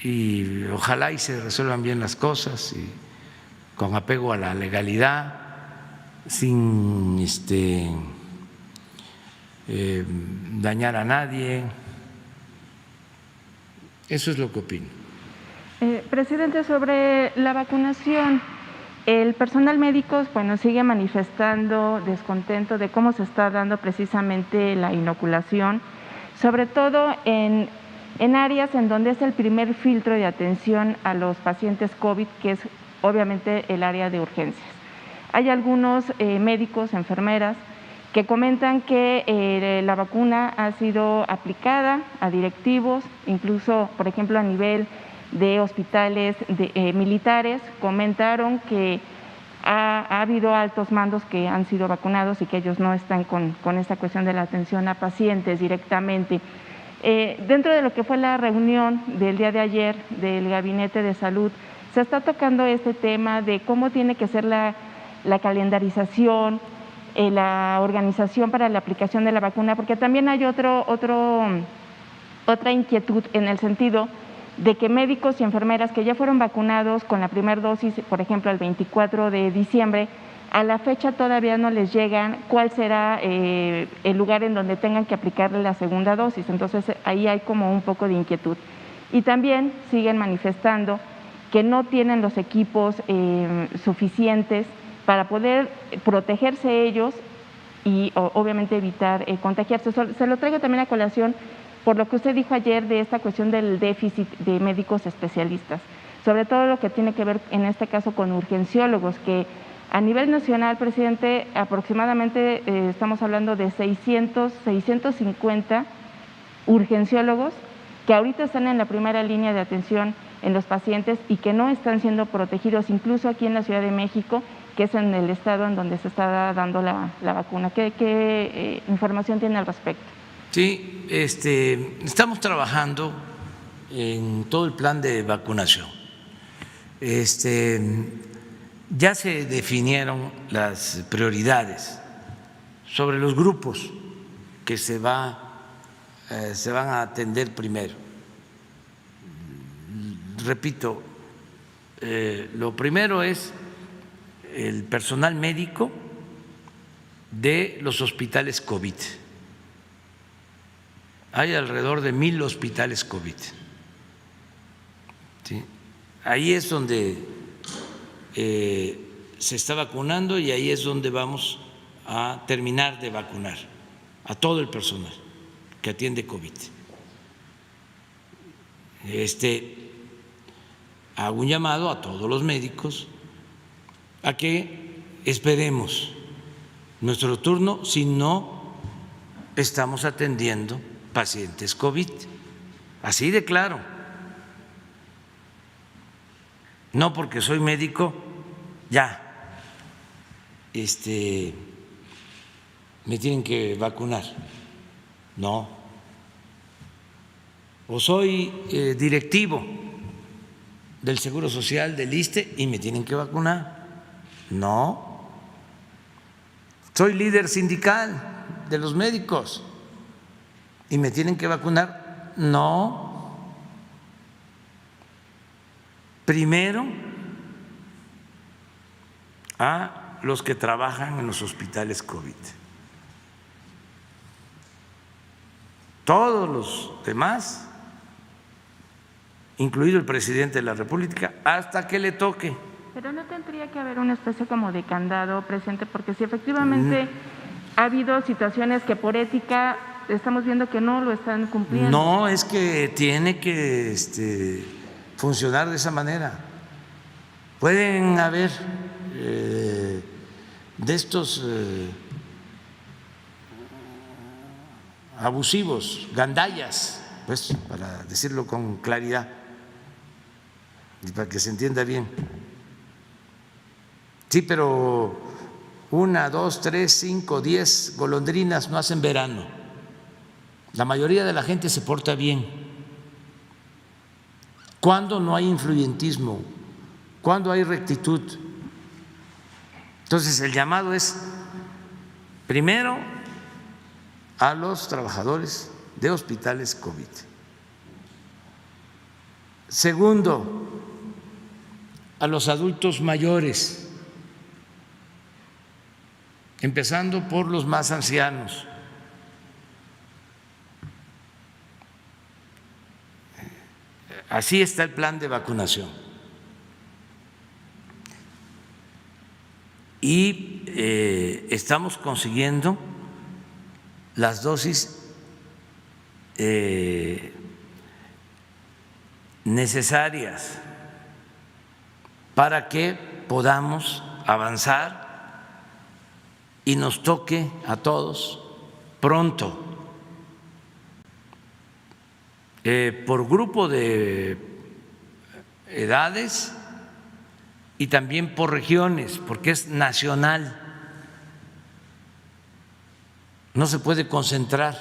y ojalá y se resuelvan bien las cosas y con apego a la legalidad, sin dañar a nadie. Eso es lo que opino. Presidente, sobre la vacunación, el personal médico sigue manifestando descontento de cómo se está dando precisamente la inoculación, sobre todo en áreas en donde es el primer filtro de atención a los pacientes COVID, que es obviamente el área de urgencias. Hay algunos médicos, enfermeras, que comentan que la vacuna ha sido aplicada a directivos, incluso, por ejemplo, a nivel de hospitales militares, comentaron que ha habido altos mandos que han sido vacunados y que ellos no están con esta cuestión de la atención a pacientes directamente. Dentro de lo que fue la reunión del día de ayer del Gabinete de Salud, Se está tocando este tema de cómo tiene que ser la calendarización, la organización para la aplicación de la vacuna, porque también hay otra inquietud en el sentido de que médicos y enfermeras que ya fueron vacunados con la primera dosis, por ejemplo, el 24 de diciembre, a la fecha todavía no les llegan cuál será el lugar en donde tengan que aplicarle la segunda dosis. Entonces, ahí hay como un poco de inquietud. Y también siguen manifestando que no tienen los equipos suficientes para poder protegerse ellos y obviamente evitar contagiarse. Se lo traigo también a colación por lo que usted dijo ayer de esta cuestión del déficit de médicos especialistas, sobre todo lo que tiene que ver en este caso con urgenciólogos, que a nivel nacional, presidente, aproximadamente estamos hablando de 650 urgenciólogos que ahorita están en la primera línea de atención en los pacientes y que no están siendo protegidos, incluso aquí en la Ciudad de México, que es en el estado en donde se está dando la vacuna. ¿Qué información tiene al respecto? Sí, estamos trabajando en todo el plan de vacunación. Ya se definieron las prioridades sobre los grupos que se van a atender primero. Repito, lo primero es el personal médico de los hospitales COVID. Hay alrededor de 1,000 hospitales COVID. ¿Sí? Ahí es donde se está vacunando y ahí es donde vamos a terminar de vacunar a todo el personal que atiende COVID. Hago un llamado a todos los médicos a que esperemos nuestro turno si no estamos atendiendo pacientes COVID, así de claro. No porque soy médico, ya, me tienen que vacunar, no. O soy directivo del Seguro Social, del ISSSTE y me tienen que vacunar, no. Soy líder sindical de los médicos y me tienen que vacunar, no. Primero a los que trabajan en los hospitales COVID. Todos los demás, incluido el presidente de la República, hasta que le toque. Pero no tendría que haber una especie como de candado, presidente, porque si efectivamente ha habido situaciones que por ética estamos viendo que no lo están cumpliendo. No, es que tiene que funcionar de esa manera. Pueden haber de estos abusivos, gandallas, pues, para decirlo con claridad y para que se entienda bien. Sí, pero 1, 2, 3, 5, 10 golondrinas no hacen verano. La mayoría de la gente se porta bien. Cuando no hay influyentismo, cuando hay rectitud. Entonces, el llamado es, primero, a los trabajadores de hospitales COVID. Segundo, a los adultos mayores, empezando por los más ancianos. Así está el plan de vacunación. Y estamos consiguiendo las dosis necesarias para que podamos avanzar y nos toque a todos pronto. Por grupo de edades y también por regiones, porque es nacional. No se puede concentrar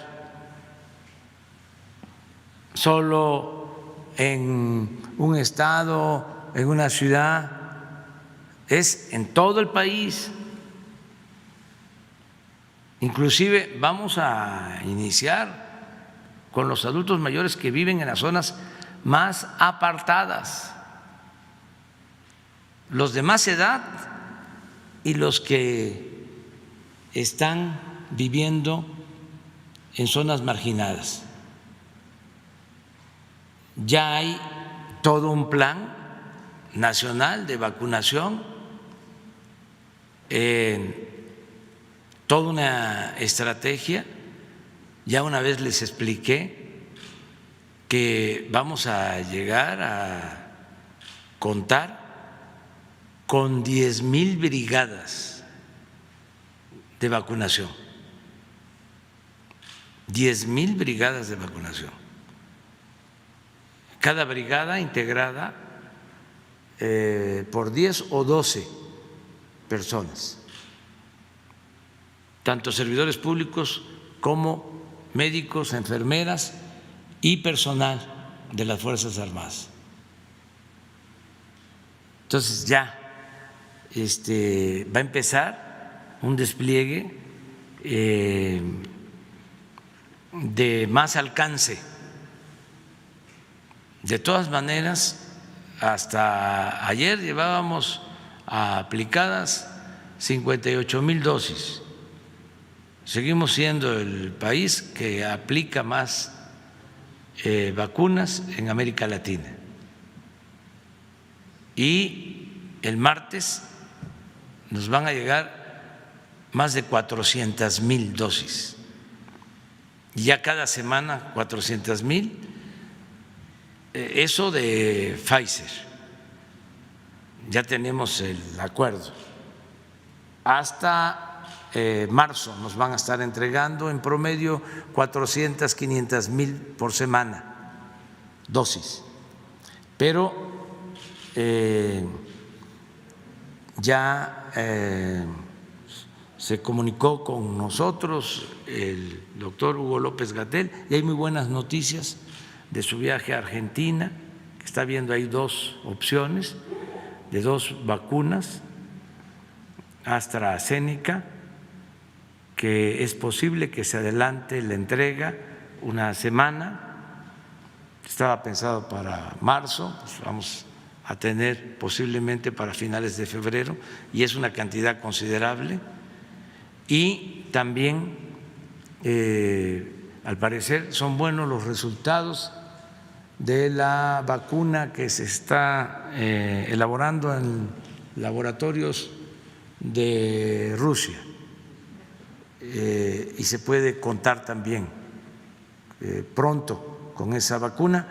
solo en un estado en una ciudad, es en todo el país. Inclusive vamos a iniciar con los adultos mayores que viven en las zonas más apartadas, los de más edad y los que están viviendo en zonas marginadas. Ya hay todo un plan nacional de vacunación, toda una estrategia. Ya una vez les expliqué que vamos a llegar a contar con 10,000 brigadas de vacunación. 10,000 brigadas de vacunación. Cada brigada integrada por 10 o 12 personas, tanto servidores públicos como médicos, enfermeras y personal de las Fuerzas Armadas. Entonces ya va a empezar un despliegue de más alcance. De todas maneras, hasta ayer llevábamos aplicadas 58,000 dosis. Seguimos siendo el país que aplica más vacunas en América Latina. Y el martes nos van a llegar más de 400,000 dosis. Y ya cada semana 400,000. Eso de Pfizer. Ya tenemos el acuerdo. Hasta marzo nos van a estar entregando en promedio 400, 500,000 por semana dosis. Pero ya se comunicó con nosotros el doctor Hugo López-Gatell y hay muy buenas noticias de su viaje a Argentina, que está viendo ahí 2 opciones de 2 vacunas, AstraZeneca, que es posible que se adelante la entrega una semana. Estaba pensado para marzo, pues vamos a tener posiblemente para finales de febrero, y es una cantidad considerable. Y también, al parecer, son buenos los resultados de la vacuna que se está elaborando en laboratorios de Rusia. Y se puede contar también pronto con esa vacuna,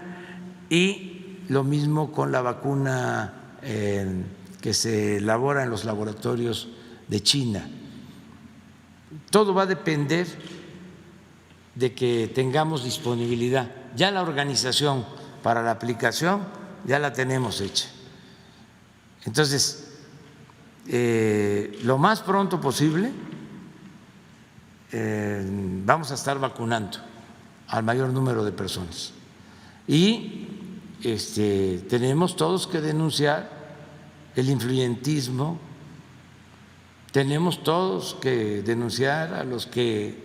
y lo mismo con la vacuna que se elabora en los laboratorios de China. Todo va a depender de que tengamos disponibilidad. Ya la organización para la aplicación ya la tenemos hecha. Entonces, lo más pronto posible vamos a estar vacunando al mayor número de personas. Y tenemos todos que denunciar el influyentismo, tenemos todos que denunciar a los que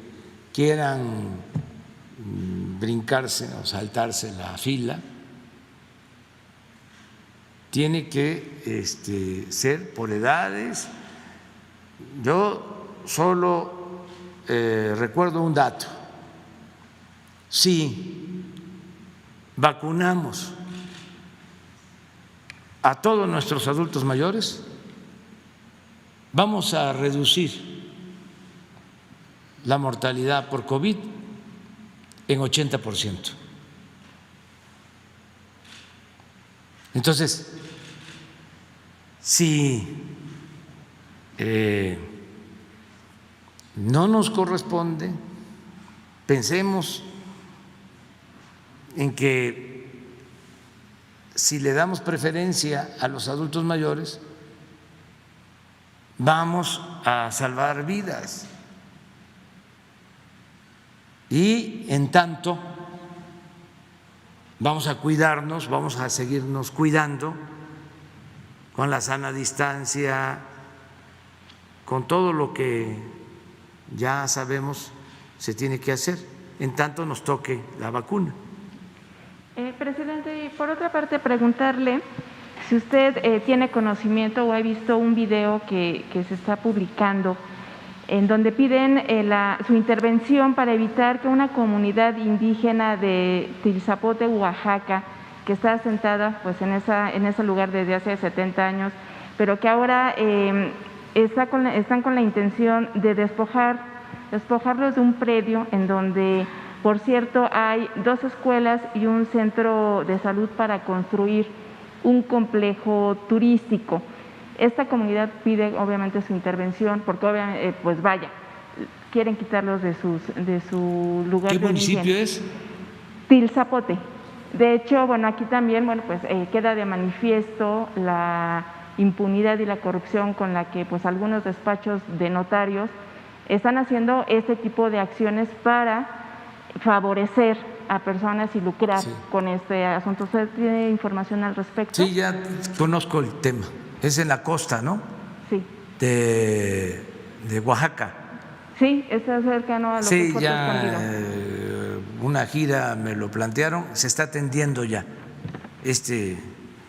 quieran brincarse o saltarse la fila. Tiene que ser por edades. Yo solo recuerdo un dato: si vacunamos a todos nuestros adultos mayores, vamos a reducir la mortalidad por COVID en 80%. Entonces, si no nos corresponde, pensemos en que si le damos preferencia a los adultos mayores, vamos a salvar vidas. Y en tanto, vamos a cuidarnos, vamos a seguirnos cuidando con la sana distancia, con todo lo que ya sabemos se tiene que hacer, en tanto nos toque la vacuna. Presidente, y por otra parte preguntarle si usted tiene conocimiento o ha visto un video que se está publicando en donde piden su intervención para evitar que una comunidad indígena de Tilzapote, Oaxaca, que está asentada pues en ese lugar desde hace 70 años, pero que ahora están con la intención de despojarlos de un predio en donde, por cierto, hay 2 escuelas y un centro de salud para construir un complejo turístico. Esta comunidad pide obviamente su intervención porque obviamente, pues vaya, quieren quitarlos de su lugar de origen. ¿Qué municipio es? Tilzapote. De hecho, bueno, aquí también, bueno, pues queda de manifiesto la impunidad y la corrupción con la que pues algunos despachos de notarios están haciendo este tipo de acciones para favorecer a personas y lucrar con este asunto. ¿Usted tiene información al respecto? Sí, ya conozco el tema. Es en la costa, ¿no? Sí. De Oaxaca. Sí, está cercano a lo que es Puerto Escondido. Una gira me lo plantearon, se está atendiendo ya este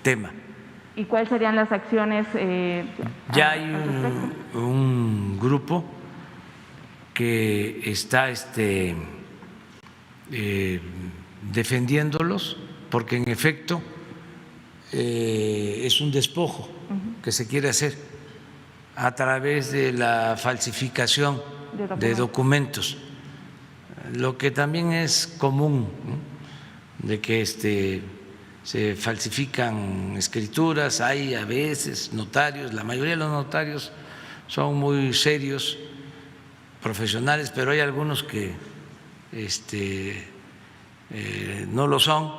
tema. ¿Y cuáles serían las acciones? Ya hay un grupo que está defendiéndolos, porque en efecto es un despojo que se quiere hacer a través de la falsificación de documentos, lo que también es común, ¿no? De que se falsifican escrituras. Hay a veces notarios, la mayoría de los notarios son muy serios, profesionales, pero hay algunos que no lo son,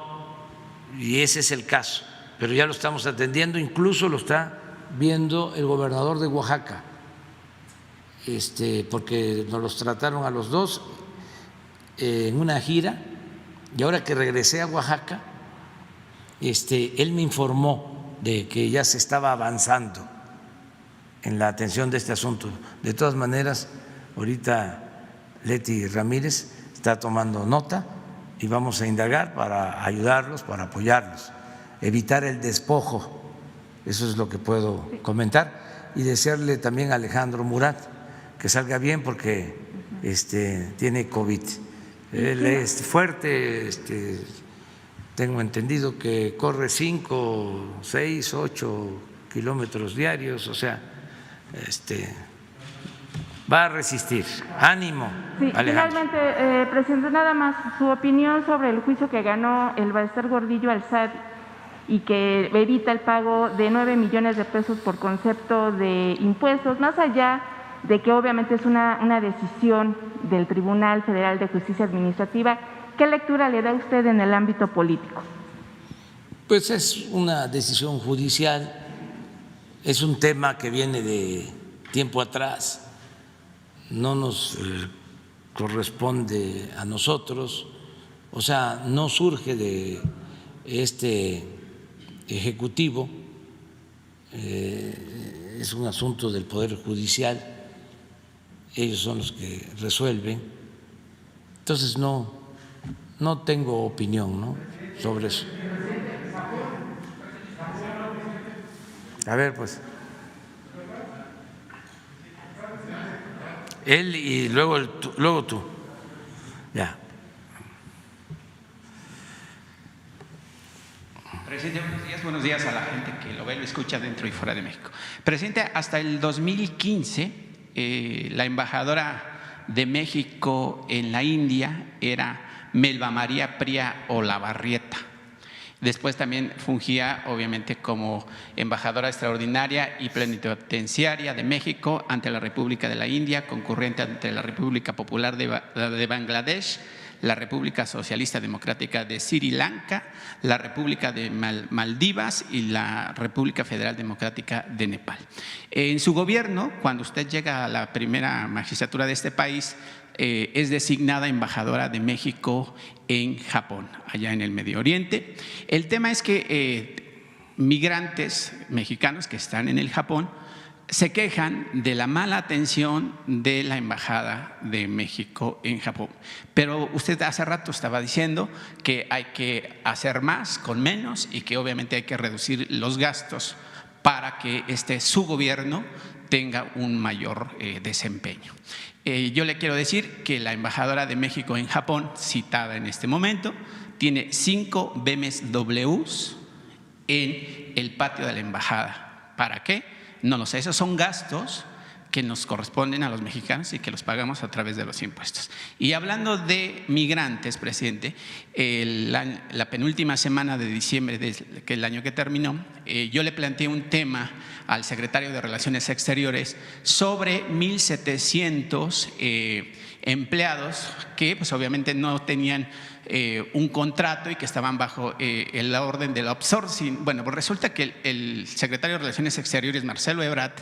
y ese es el caso, pero ya lo estamos atendiendo, incluso lo está viendo el gobernador de Oaxaca, porque nos los trataron a los dos en una gira, y ahora que regresé a Oaxaca, él me informó de que ya se estaba avanzando en la atención de este asunto. De todas maneras, ahorita Leti Ramírez está tomando nota y vamos a indagar para ayudarlos, para apoyarlos, evitar el despojo. Eso es lo que puedo comentar, y desearle también a Alejandro Murat que salga bien porque tiene COVID. Él es fuerte, tengo entendido que corre 5, 6, 8 kilómetros diarios, o sea, va a resistir. Ánimo, sí, Alejandro. Finalmente, presidente, nada más su opinión sobre el juicio que ganó el Ballester Gordillo al SAT y que evita el pago de 9 millones de pesos por concepto de impuestos, más allá de que obviamente es una decisión del Tribunal Federal de Justicia Administrativa. ¿Qué lectura le da usted en el ámbito político? Pues es una decisión judicial, es un tema que viene de tiempo atrás, no nos corresponde a nosotros, o sea, no surge de este Ejecutivo, es un asunto del Poder Judicial, ellos son los que resuelven, entonces no tengo opinión, ¿no?, sobre eso. A ver, pues. Él y luego tú. Ya. Presidente, buenos días a la gente que lo ve, lo escucha dentro y fuera de México. Presidente, hasta el 2015, la embajadora de México en la India era Melba María Pría Olavarrieta. Después también fungía, obviamente, como embajadora extraordinaria y plenipotenciaria de México ante la República de la India, concurrente ante la República Popular de Bangladesh, la República Socialista Democrática de Sri Lanka, la República de Maldivas y la República Federal Democrática de Nepal. En su gobierno, cuando usted llega a la primera magistratura de este país, es designada embajadora de México en Japón, allá en el Medio Oriente. El tema es que migrantes mexicanos que están en el Japón se quejan de la mala atención de la Embajada de México en Japón. Pero usted hace rato estaba diciendo que hay que hacer más con menos y que obviamente hay que reducir los gastos para que su gobierno tenga un mayor desempeño. Yo le quiero decir que la embajadora de México en Japón, citada en este momento, tiene 5 BMWs en el patio de la embajada. ¿Para qué? No lo sé. Esos son gastos que nos corresponden a los mexicanos y que los pagamos a través de los impuestos. Y hablando de migrantes, presidente, la penúltima semana de diciembre del año que terminó, yo le planteé un tema al secretario de Relaciones Exteriores sobre 1,700 empleados que pues obviamente no tenían un contrato y que estaban bajo la orden del outsourcing. Bueno, pues resulta que el secretario de Relaciones Exteriores, Marcelo Ebrard,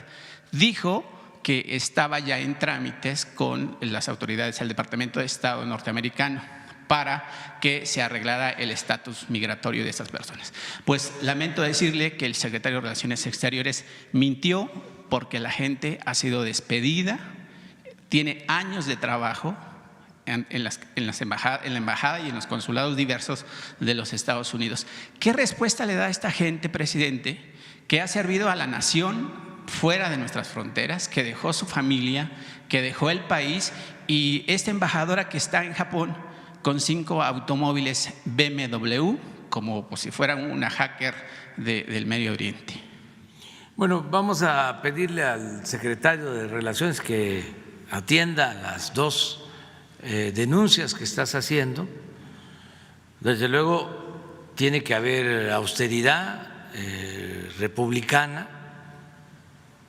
dijo que estaba ya en trámites con las autoridades del Departamento de Estado norteamericano para que se arreglara el estatus migratorio de estas personas. Pues lamento decirle que el secretario de Relaciones Exteriores mintió, porque la gente ha sido despedida, tiene años de trabajo en la embajada y en los consulados diversos de los Estados Unidos. ¿Qué respuesta le da a esta gente, presidente, que ha servido a la nación fuera de nuestras fronteras, que dejó su familia, que dejó el país, y esta embajadora que está en Japón con 5 automóviles BMW, como si fuera una hacker del Medio Oriente? Bueno, vamos a pedirle al secretario de Relaciones que atienda las 2 denuncias que estás haciendo. Desde luego tiene que haber austeridad republicana,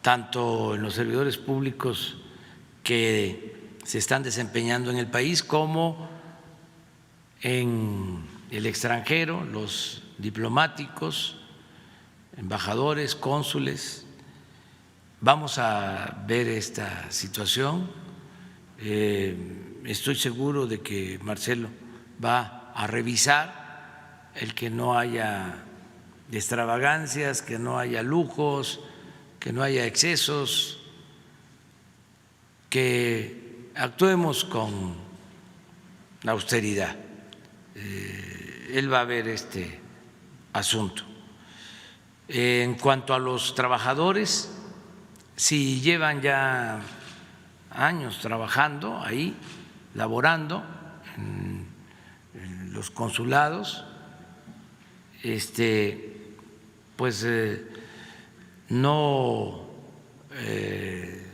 tanto en los servidores públicos que se están desempeñando en el país como en el extranjero, los diplomáticos, embajadores, cónsules. Vamos a ver esta situación. Estoy seguro de que Marcelo va a revisar el que no haya extravagancias, que no haya lujos, que no haya excesos, que actuemos con austeridad. Él va a ver este asunto. En cuanto a los trabajadores, si llevan ya años trabajando ahí, laborando en los consulados, pues no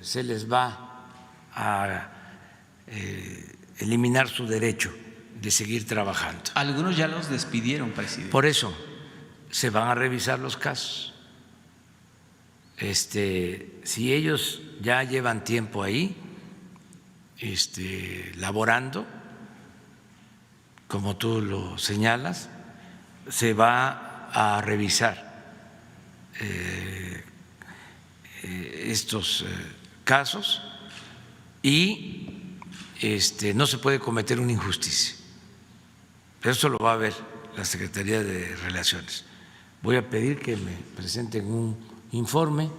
se les va a eliminar su derecho de seguir trabajando. Algunos ya los despidieron, presidente. Por eso se van a revisar los casos. Si ellos ya llevan tiempo ahí, laborando, como tú lo señalas, se va a revisar estos casos y no se puede cometer una injusticia. Pero eso lo va a ver la Secretaría de Relaciones. Voy a pedir que me presenten un informe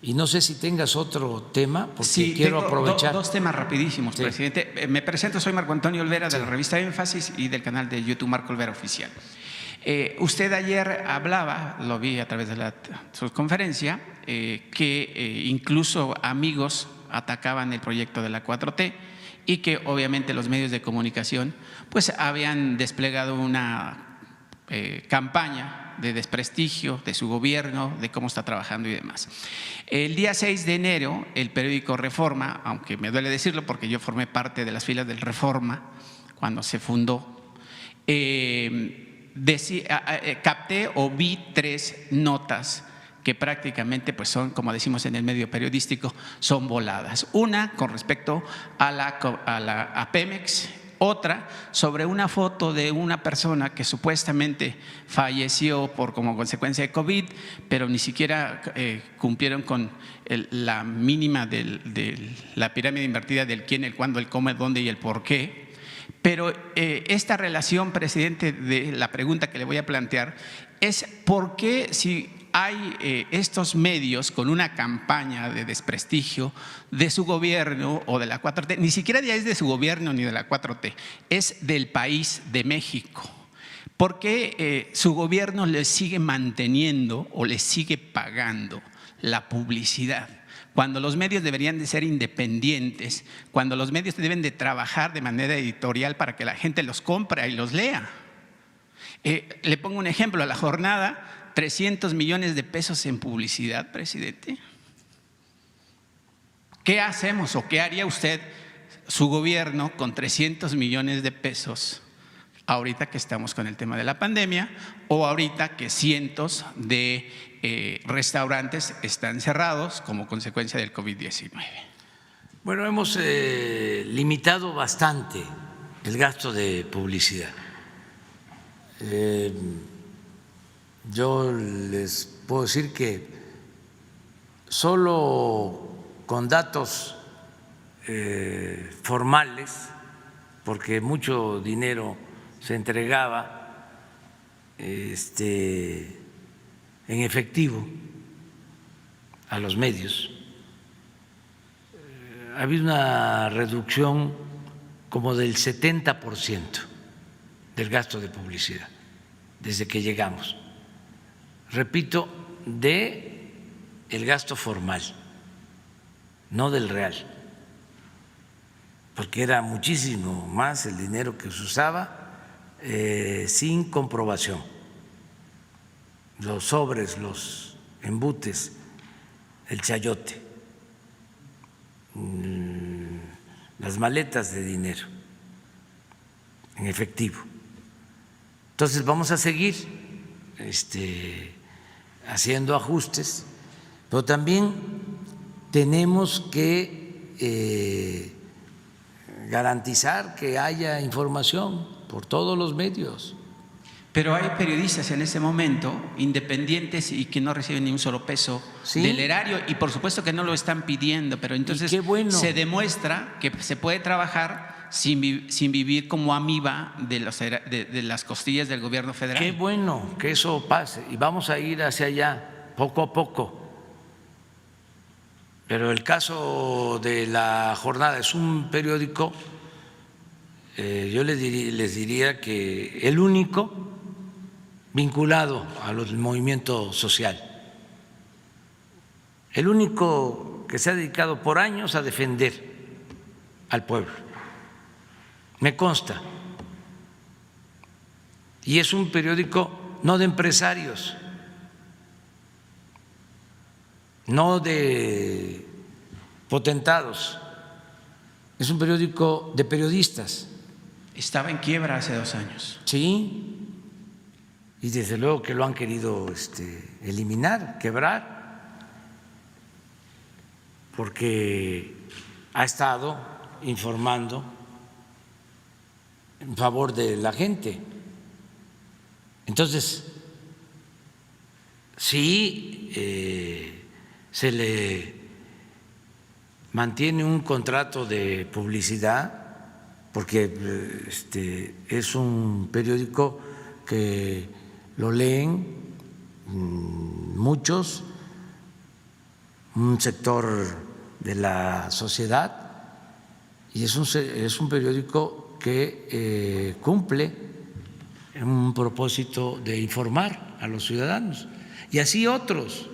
y no sé si tengas otro tema, porque sí, quiero aprovechar. 2 temas rapidísimos, sí. Presidente. Me presento, soy Marco Antonio Olvera, de la revista Énfasis y del canal de YouTube Marco Olvera Oficial. Usted ayer hablaba, lo vi a través de su conferencia, que incluso amigos atacaban el proyecto de la 4T y que obviamente los medios de comunicación pues habían desplegado una campaña de desprestigio de su gobierno, de cómo está trabajando y demás. El día 6 de enero, el periódico Reforma, aunque me duele decirlo porque yo formé parte de las filas del Reforma cuando se fundó, capté o vi 3 notas que prácticamente pues son, como decimos en el medio periodístico, son voladas. Una con respecto a Pemex, otra sobre una foto de una persona que supuestamente falleció como consecuencia de COVID, pero ni siquiera cumplieron con la mínima de la pirámide invertida del quién, el cuándo, el cómo, el dónde y el por qué. Pero esta relación, presidente, de la pregunta que le voy a plantear es por qué si hay estos medios con una campaña de desprestigio de su gobierno o de la 4T, ni siquiera ya es de su gobierno ni de la 4T, es del país de México. ¿Por qué su gobierno le sigue manteniendo o le sigue pagando la publicidad? Cuando los medios deberían de ser independientes, cuando los medios deben de trabajar de manera editorial para que la gente los compre y los lea. Le pongo un ejemplo, a La Jornada, 300 millones de pesos en publicidad, presidente. ¿Qué hacemos o qué haría usted, su gobierno, con 300 millones de pesos ahorita que estamos con el tema de la pandemia o ahorita que cientos de restaurantes están cerrados como consecuencia del COVID-19? Bueno, hemos limitado bastante el gasto de publicidad. Yo les puedo decir que solo con datos formales, porque mucho dinero se entregaba en efectivo a los medios, ha habido una reducción como del 70% del gasto de publicidad desde que llegamos. Repito, de el gasto formal, no del real, porque era muchísimo más el dinero que se usaba sin comprobación. Los sobres, los embutes, el chayote, las maletas de dinero en efectivo. Entonces vamos a seguir haciendo ajustes, pero también tenemos que garantizar que haya información por todos los medios. Pero hay periodistas en ese momento independientes y que no reciben ni un solo peso del erario y por supuesto que no lo están pidiendo, pero entonces se demuestra que se puede trabajar sin vivir como amiba de las costillas del gobierno federal. Qué bueno que eso pase y vamos a ir hacia allá poco a poco. Pero el caso de La Jornada es un periódico, yo les diría que el único vinculado al movimiento social, el único que se ha dedicado por años a defender al pueblo, me consta, y es un periódico no de empresarios, no de potentados, es un periódico de periodistas. Estaba en quiebra hace 2 años. Sí. Y desde luego que lo han querido eliminar, quebrar, porque ha estado informando en favor de la gente. Entonces, sí se le mantiene un contrato de publicidad, porque es un periódico que lo leen muchos, un sector de la sociedad, y es un periódico que cumple un propósito de informar a los ciudadanos, y así otros.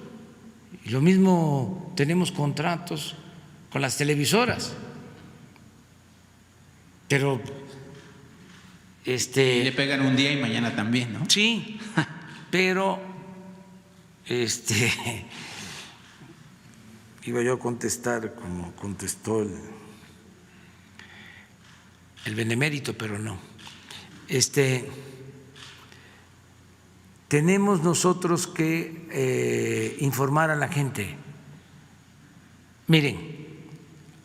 Y lo mismo, tenemos contratos con las televisoras, pero le pegan un día y mañana también, ¿no? Sí, pero iba yo a contestar como contestó el benemérito, pero no. Tenemos nosotros que informar a la gente. Miren,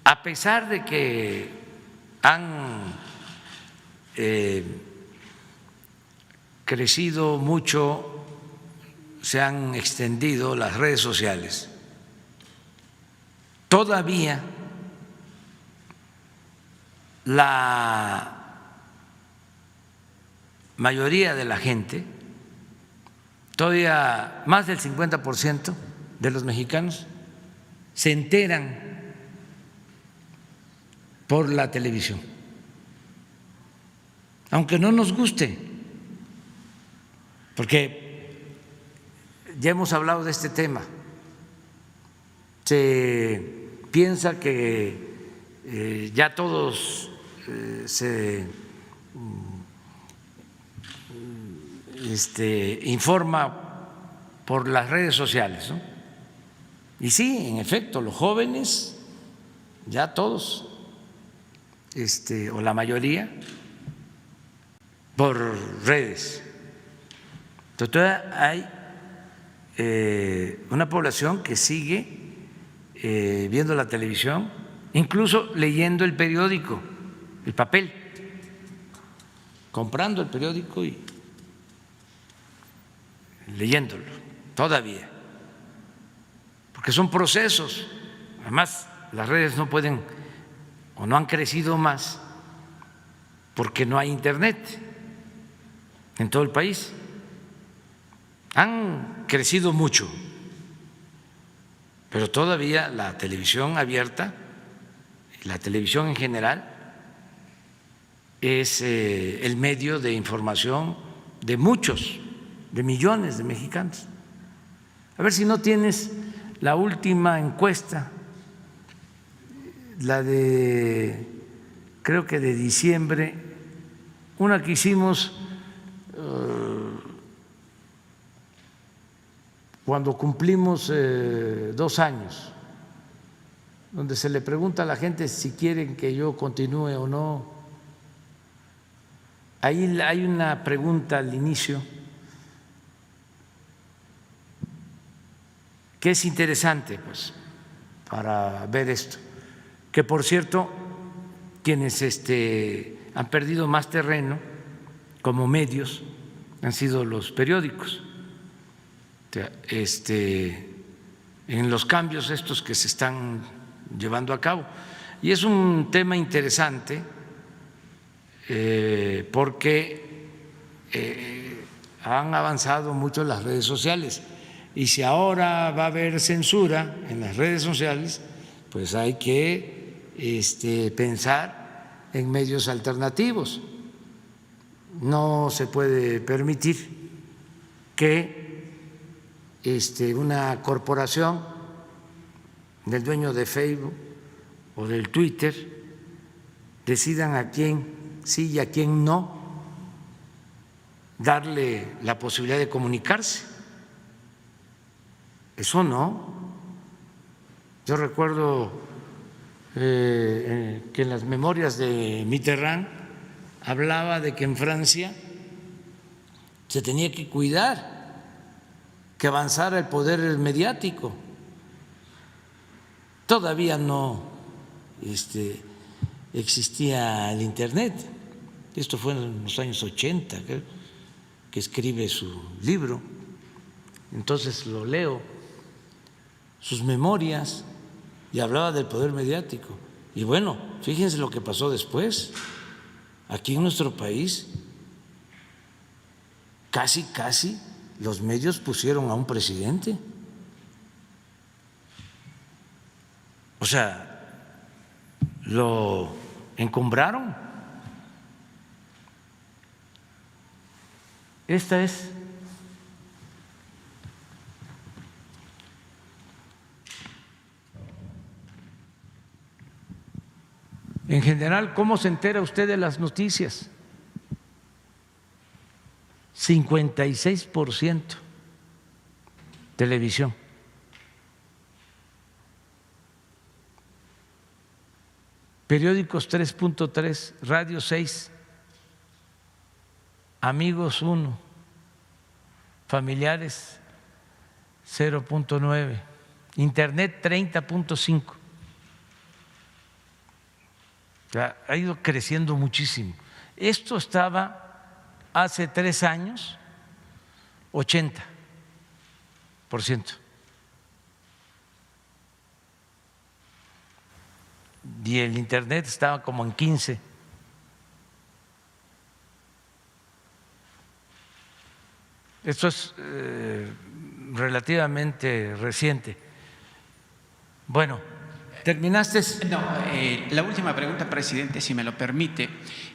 a pesar de que han crecido mucho, se han extendido las redes sociales, todavía la mayoría de la gente, todavía más del 50% de los mexicanos se enteran por la televisión, aunque no nos guste, porque ya hemos hablado de este tema. Se piensa que ya todos se informa por las redes sociales, ¿no? Y sí, en efecto, los jóvenes, ya todos, o la mayoría, por redes. Entonces, todavía hay una población que sigue viendo la televisión, incluso leyendo el periódico, el papel, comprando el periódico y leyéndolo, todavía, porque son procesos. Además, las redes no pueden o no han crecido más porque no hay internet en todo el país. Han crecido mucho, pero todavía la televisión abierta, la televisión en general, es el medio de información de muchos, de millones de mexicanos. A ver si no tienes la última encuesta, la de, creo que de diciembre, una que hicimos cuando cumplimos 2 años, donde se le pregunta a la gente si quieren que yo continúe o no. Ahí hay una pregunta al inicio que es interesante, pues, para ver esto, que por cierto quienes han perdido más terreno como medios han sido los periódicos. En los cambios estos que se están llevando a cabo. Y es un tema interesante porque han avanzado mucho las redes sociales, y si ahora va a haber censura en las redes sociales, pues hay que pensar en medios alternativos. No se puede permitir que una corporación del dueño de Facebook o del Twitter decidan a quién sí y a quién no darle la posibilidad de comunicarse. Eso no. Yo recuerdo que en las memorias de Mitterrand hablaba de que en Francia se tenía que cuidar que avanzara el poder mediático. Todavía no existía el Internet. Esto fue en los años 80, creo, que escribe su libro. Entonces lo leo, sus memorias, y hablaba del poder mediático. Y bueno, fíjense lo que pasó después. Aquí en nuestro país, casi los medios pusieron a un presidente. O sea, lo encumbraron. Esta es en general, ¿cómo se entera usted de las noticias? 56% televisión. Periódicos 3.3, radio 6, amigos 1, familiares 0.9, internet 30.5. Ha ido creciendo muchísimo. Esto estaba hace 3 años, 80%. Y el internet estaba como en 15%. Esto es relativamente reciente. Bueno, ¿terminaste? No, la última pregunta, presidente, si me lo permite.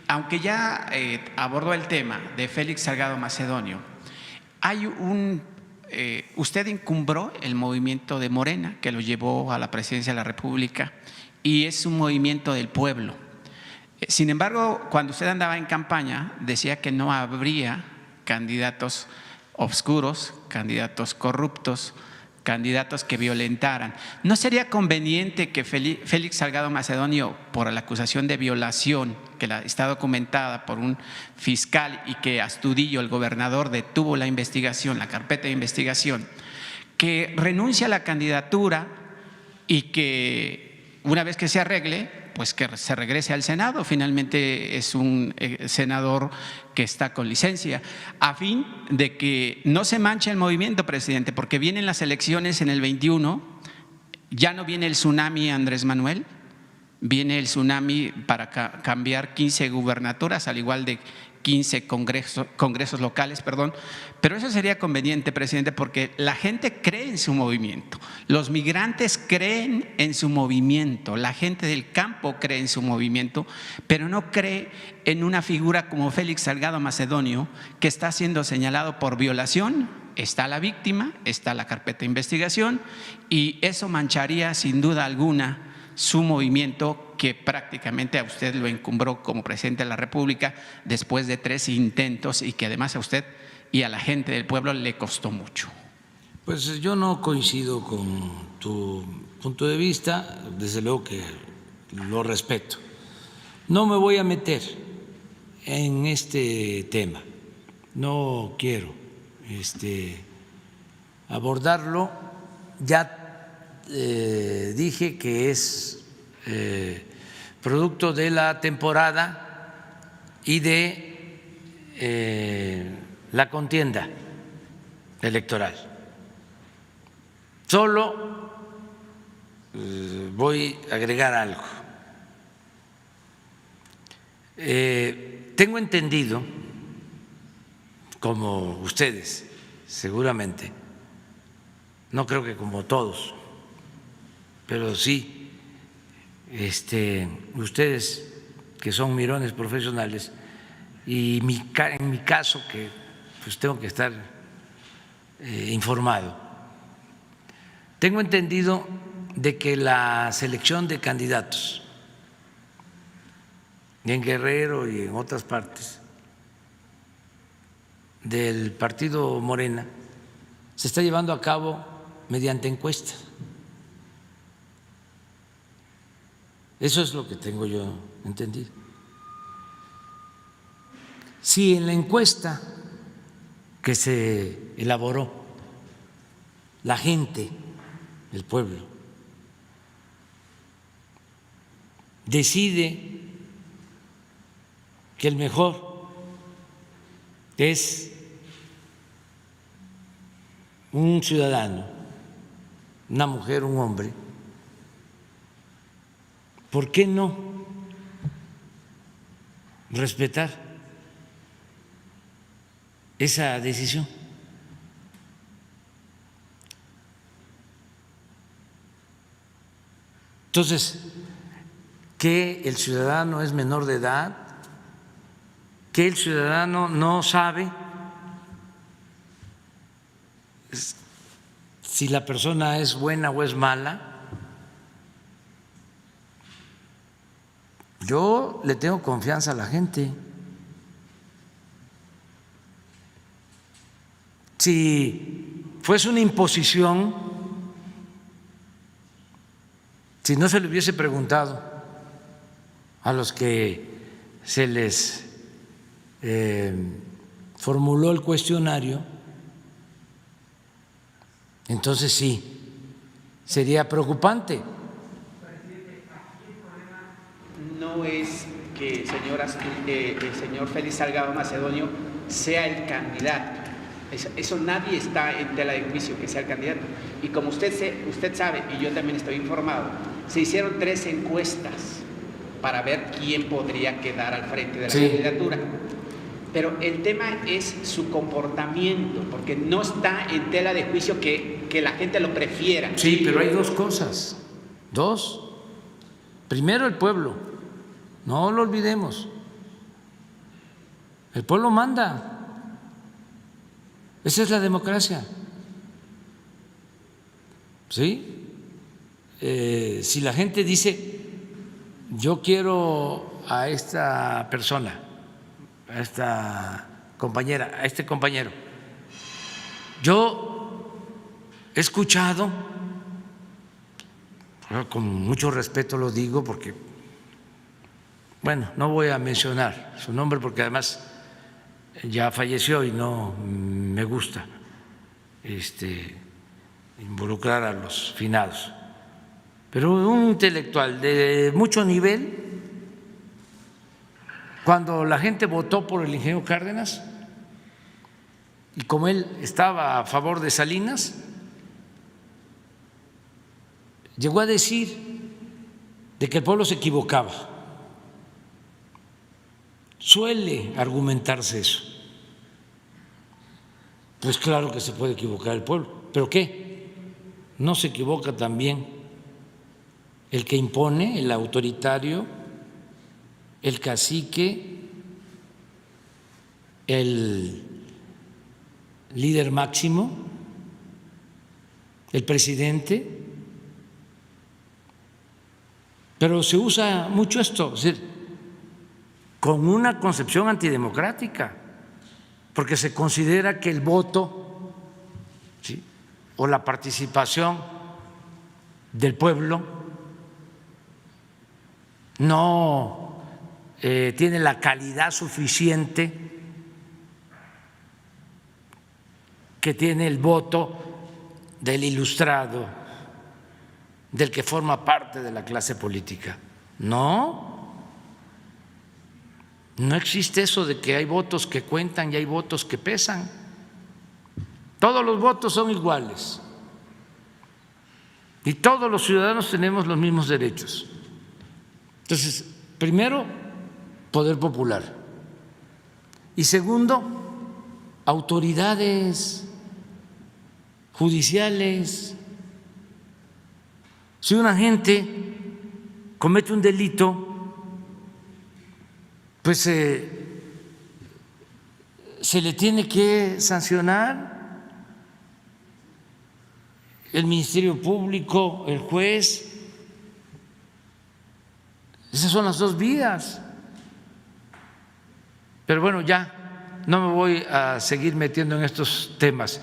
Aunque ya abordó el tema de Félix Salgado Macedonio, hay usted encumbró el movimiento de Morena que lo llevó a la presidencia de la República y es un movimiento del pueblo. Sin embargo, cuando usted andaba en campaña, decía que no habría candidatos obscuros, candidatos corruptos, candidatos que violentaran. ¿No sería conveniente que Félix Salgado Macedonio, por la acusación de violación que está documentada por un fiscal y que Astudillo, el gobernador, detuvo la investigación, la carpeta de investigación, que renuncie a la candidatura y que una vez que se arregle, pues que se regrese al Senado? Finalmente es un senador que está con licencia, a fin de que no se manche el movimiento, presidente, porque vienen las elecciones en el 21, ya no viene el tsunami Andrés Manuel, viene el tsunami para cambiar 15 gubernaturas, al igual de 15 congresos locales, perdón. Pero eso sería conveniente, presidente, porque la gente cree en su movimiento, los migrantes creen en su movimiento, la gente del campo cree en su movimiento, pero no cree en una figura como Félix Salgado Macedonio, que está siendo señalado por violación. Está la víctima, está la carpeta de investigación y eso mancharía sin duda alguna su movimiento, que prácticamente a usted lo encumbró como presidente de la República después de 3 intentos y que además a usted y a la gente del pueblo le costó mucho. Pues yo no coincido con tu punto de vista, desde luego que lo respeto. No me voy a meter en este tema, no quiero abordarlo. Ya dije que es producto de la temporada y de la contienda electoral. Solo voy a agregar algo. Tengo entendido, como ustedes seguramente, no creo que como todos, pero sí ustedes que son mirones profesionales y en mi caso que pues tengo que estar informado. Tengo entendido de que la selección de candidatos en Guerrero y en otras partes del partido Morena se está llevando a cabo mediante encuestas. Eso es lo que tengo yo entendido. Si en la encuesta que se elaboró la gente, el pueblo, decide que el mejor es un ciudadano, una mujer, un hombre, ¿por qué no respetar esa decisión? Entonces, que el ciudadano es menor de edad, que el ciudadano no sabe si la persona es buena o es mala. Yo le tengo confianza a la gente. Si fuese una imposición, si no se le hubiese preguntado a los que se les formuló el cuestionario, entonces sí, sería preocupante. No es que el señor Félix Salgado Macedonio sea el candidato. Eso nadie está en tela de juicio que sea el candidato. Y como usted sabe, y yo también estoy informado, se hicieron 3 encuestas para ver quién podría quedar al frente de la candidatura. pero el tema es su comportamiento, porque no está en tela de juicio que la gente lo prefiera. Sí, pero hay dos cosas. Dos. Primero, el pueblo. No lo olvidemos. El pueblo manda. Esa es la democracia. ¿Sí? Si la gente dice, yo quiero a esta persona, a esta compañera, a este compañero, yo he escuchado, con mucho respeto lo digo porque, bueno, no voy a mencionar su nombre porque además ya falleció y no me gusta involucrar a los finados, pero un intelectual de mucho nivel, cuando la gente votó por el ingeniero Cárdenas y como él estaba a favor de Salinas, llegó a decir de que el pueblo se equivocaba. Suele argumentarse eso. Pues claro que se puede equivocar el pueblo, ¿pero qué? ¿No se equivoca también el que impone, el autoritario, el cacique, el líder máximo, el presidente? Pero se usa mucho esto, es decir, con una concepción antidemocrática, porque se considera que el voto, ¿sí?, o la participación del pueblo no tiene la calidad suficiente que tiene el voto del ilustrado, del que forma parte de la clase política. No, no existe eso de que hay votos que cuentan y hay votos que pesan. Todos los votos son iguales y todos los ciudadanos tenemos los mismos derechos. Entonces, primero, poder popular, y segundo, autoridades judiciales. Si una gente comete un delito, pues se le tiene que sancionar. El Ministerio Público, el juez, esas son las dos vías. Pero bueno, ya no me voy a seguir metiendo en estos temas.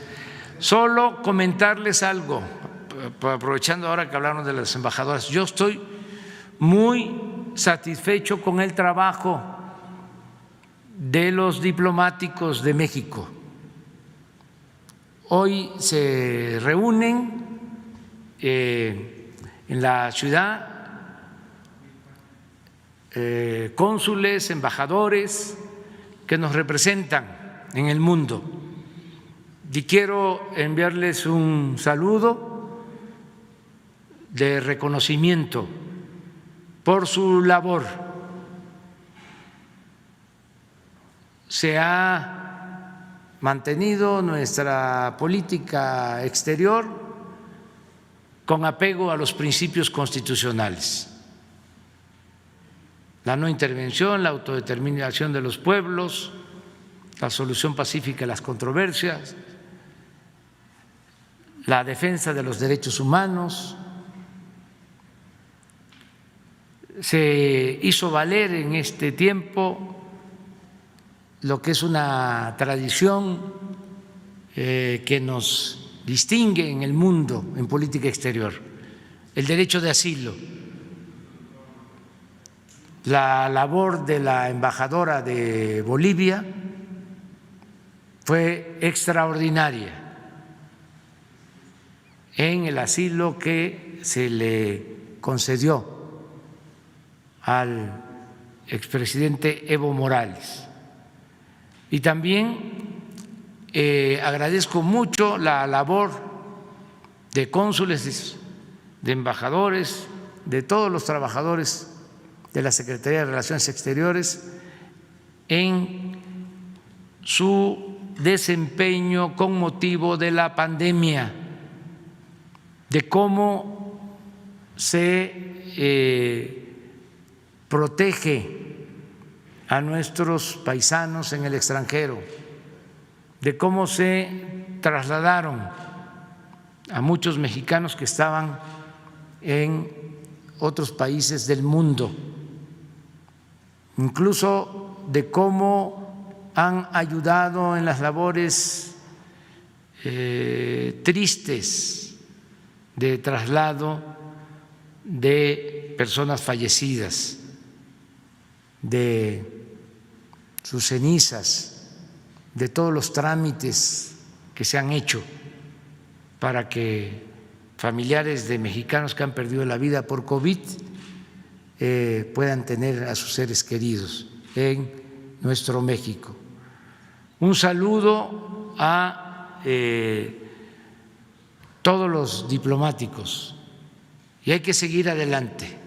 Solo comentarles algo, aprovechando ahora que hablaron de las embajadoras. Yo estoy muy satisfecho con el trabajo de los diplomáticos de México. Hoy se reúnen en la ciudad cónsules, embajadores que nos representan en el mundo, y quiero enviarles un saludo de reconocimiento por su labor. Se ha mantenido nuestra política exterior con apego a los principios constitucionales: la no intervención, la autodeterminación de los pueblos, la solución pacífica de las controversias, la defensa de los derechos humanos. Se hizo valer en este tiempo lo que es una tradición que nos distingue en el mundo en política exterior: el derecho de asilo. La labor de la embajadora de Bolivia fue extraordinaria en el asilo que se le concedió al expresidente Evo Morales. Y también agradezco mucho la labor de cónsules, de embajadores, de todos los trabajadores de la Secretaría de Relaciones Exteriores en su desempeño con motivo de la pandemia, de cómo se protege a nuestros paisanos en el extranjero, de cómo se trasladaron a muchos mexicanos que estaban en otros países del mundo, incluso de cómo han ayudado en las labores tristes de traslado de personas fallecidas, de sus cenizas, de todos los trámites que se han hecho para que familiares de mexicanos que han perdido la vida por COVID puedan tener a sus seres queridos en nuestro México. Un saludo a todos los diplomáticos, y hay que seguir adelante,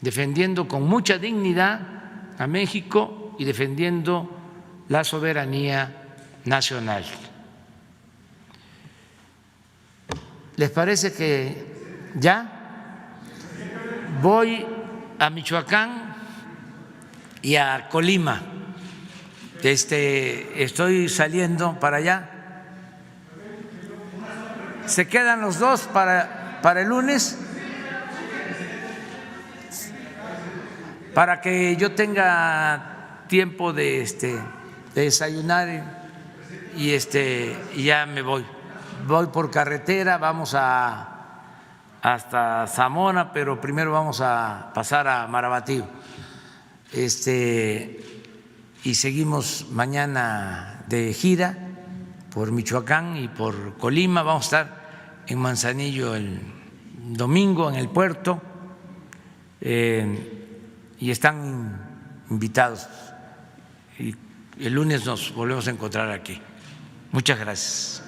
defendiendo con mucha dignidad a México y defendiendo la soberanía nacional. ¿Les parece que ya? Voy a Michoacán y a Colima. Estoy saliendo para allá. ¿Se quedan los dos para el lunes? Para que yo tenga tiempo de desayunar y ya me voy. Voy por carretera, vamos hasta Zamora, pero primero vamos a pasar a Marabatío. Y seguimos mañana de gira por Michoacán y por Colima. Vamos a estar en Manzanillo el domingo en el puerto y están invitados. Y el lunes nos volvemos a encontrar aquí. Muchas gracias.